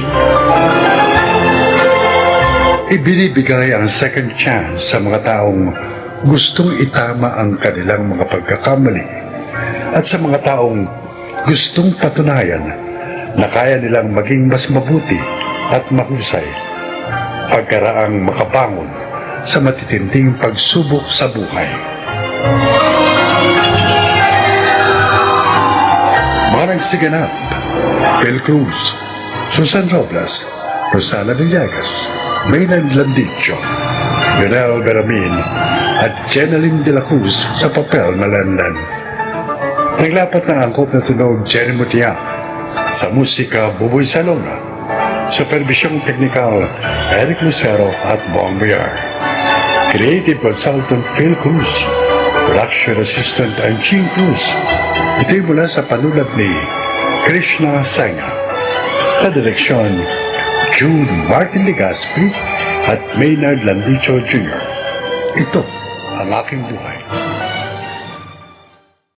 Ibinibigay ang second chance sa mga taong gustong itama ang kanilang mga pagkakamali at sa mga taong gustong patunayan na kaya nilang maging mas mabuti at mahusay pagkaraang makabangon sa matitinding pagsubok sa buhay. Mga nagsiganap, Phil Cruz, Susan Robles, Rosana Villegas, Maynard Landicho, Lionel Beramin at Jeneline de la Cruz sa papel na Landan. Naglapat ng angkop na tunog Jerry Mutiak, sa musika Buboy Salonga, supervisyong teknikal Eric Lucero at Bong Villar, creative consultant Phil Cruz, production assistant Anching Cruz. Ito'y mula sa panulat ni Krishna Sanga, kadireksyon Jude Martin Legaspi at Maynard Landicho Jr. Ito ang aking buhay.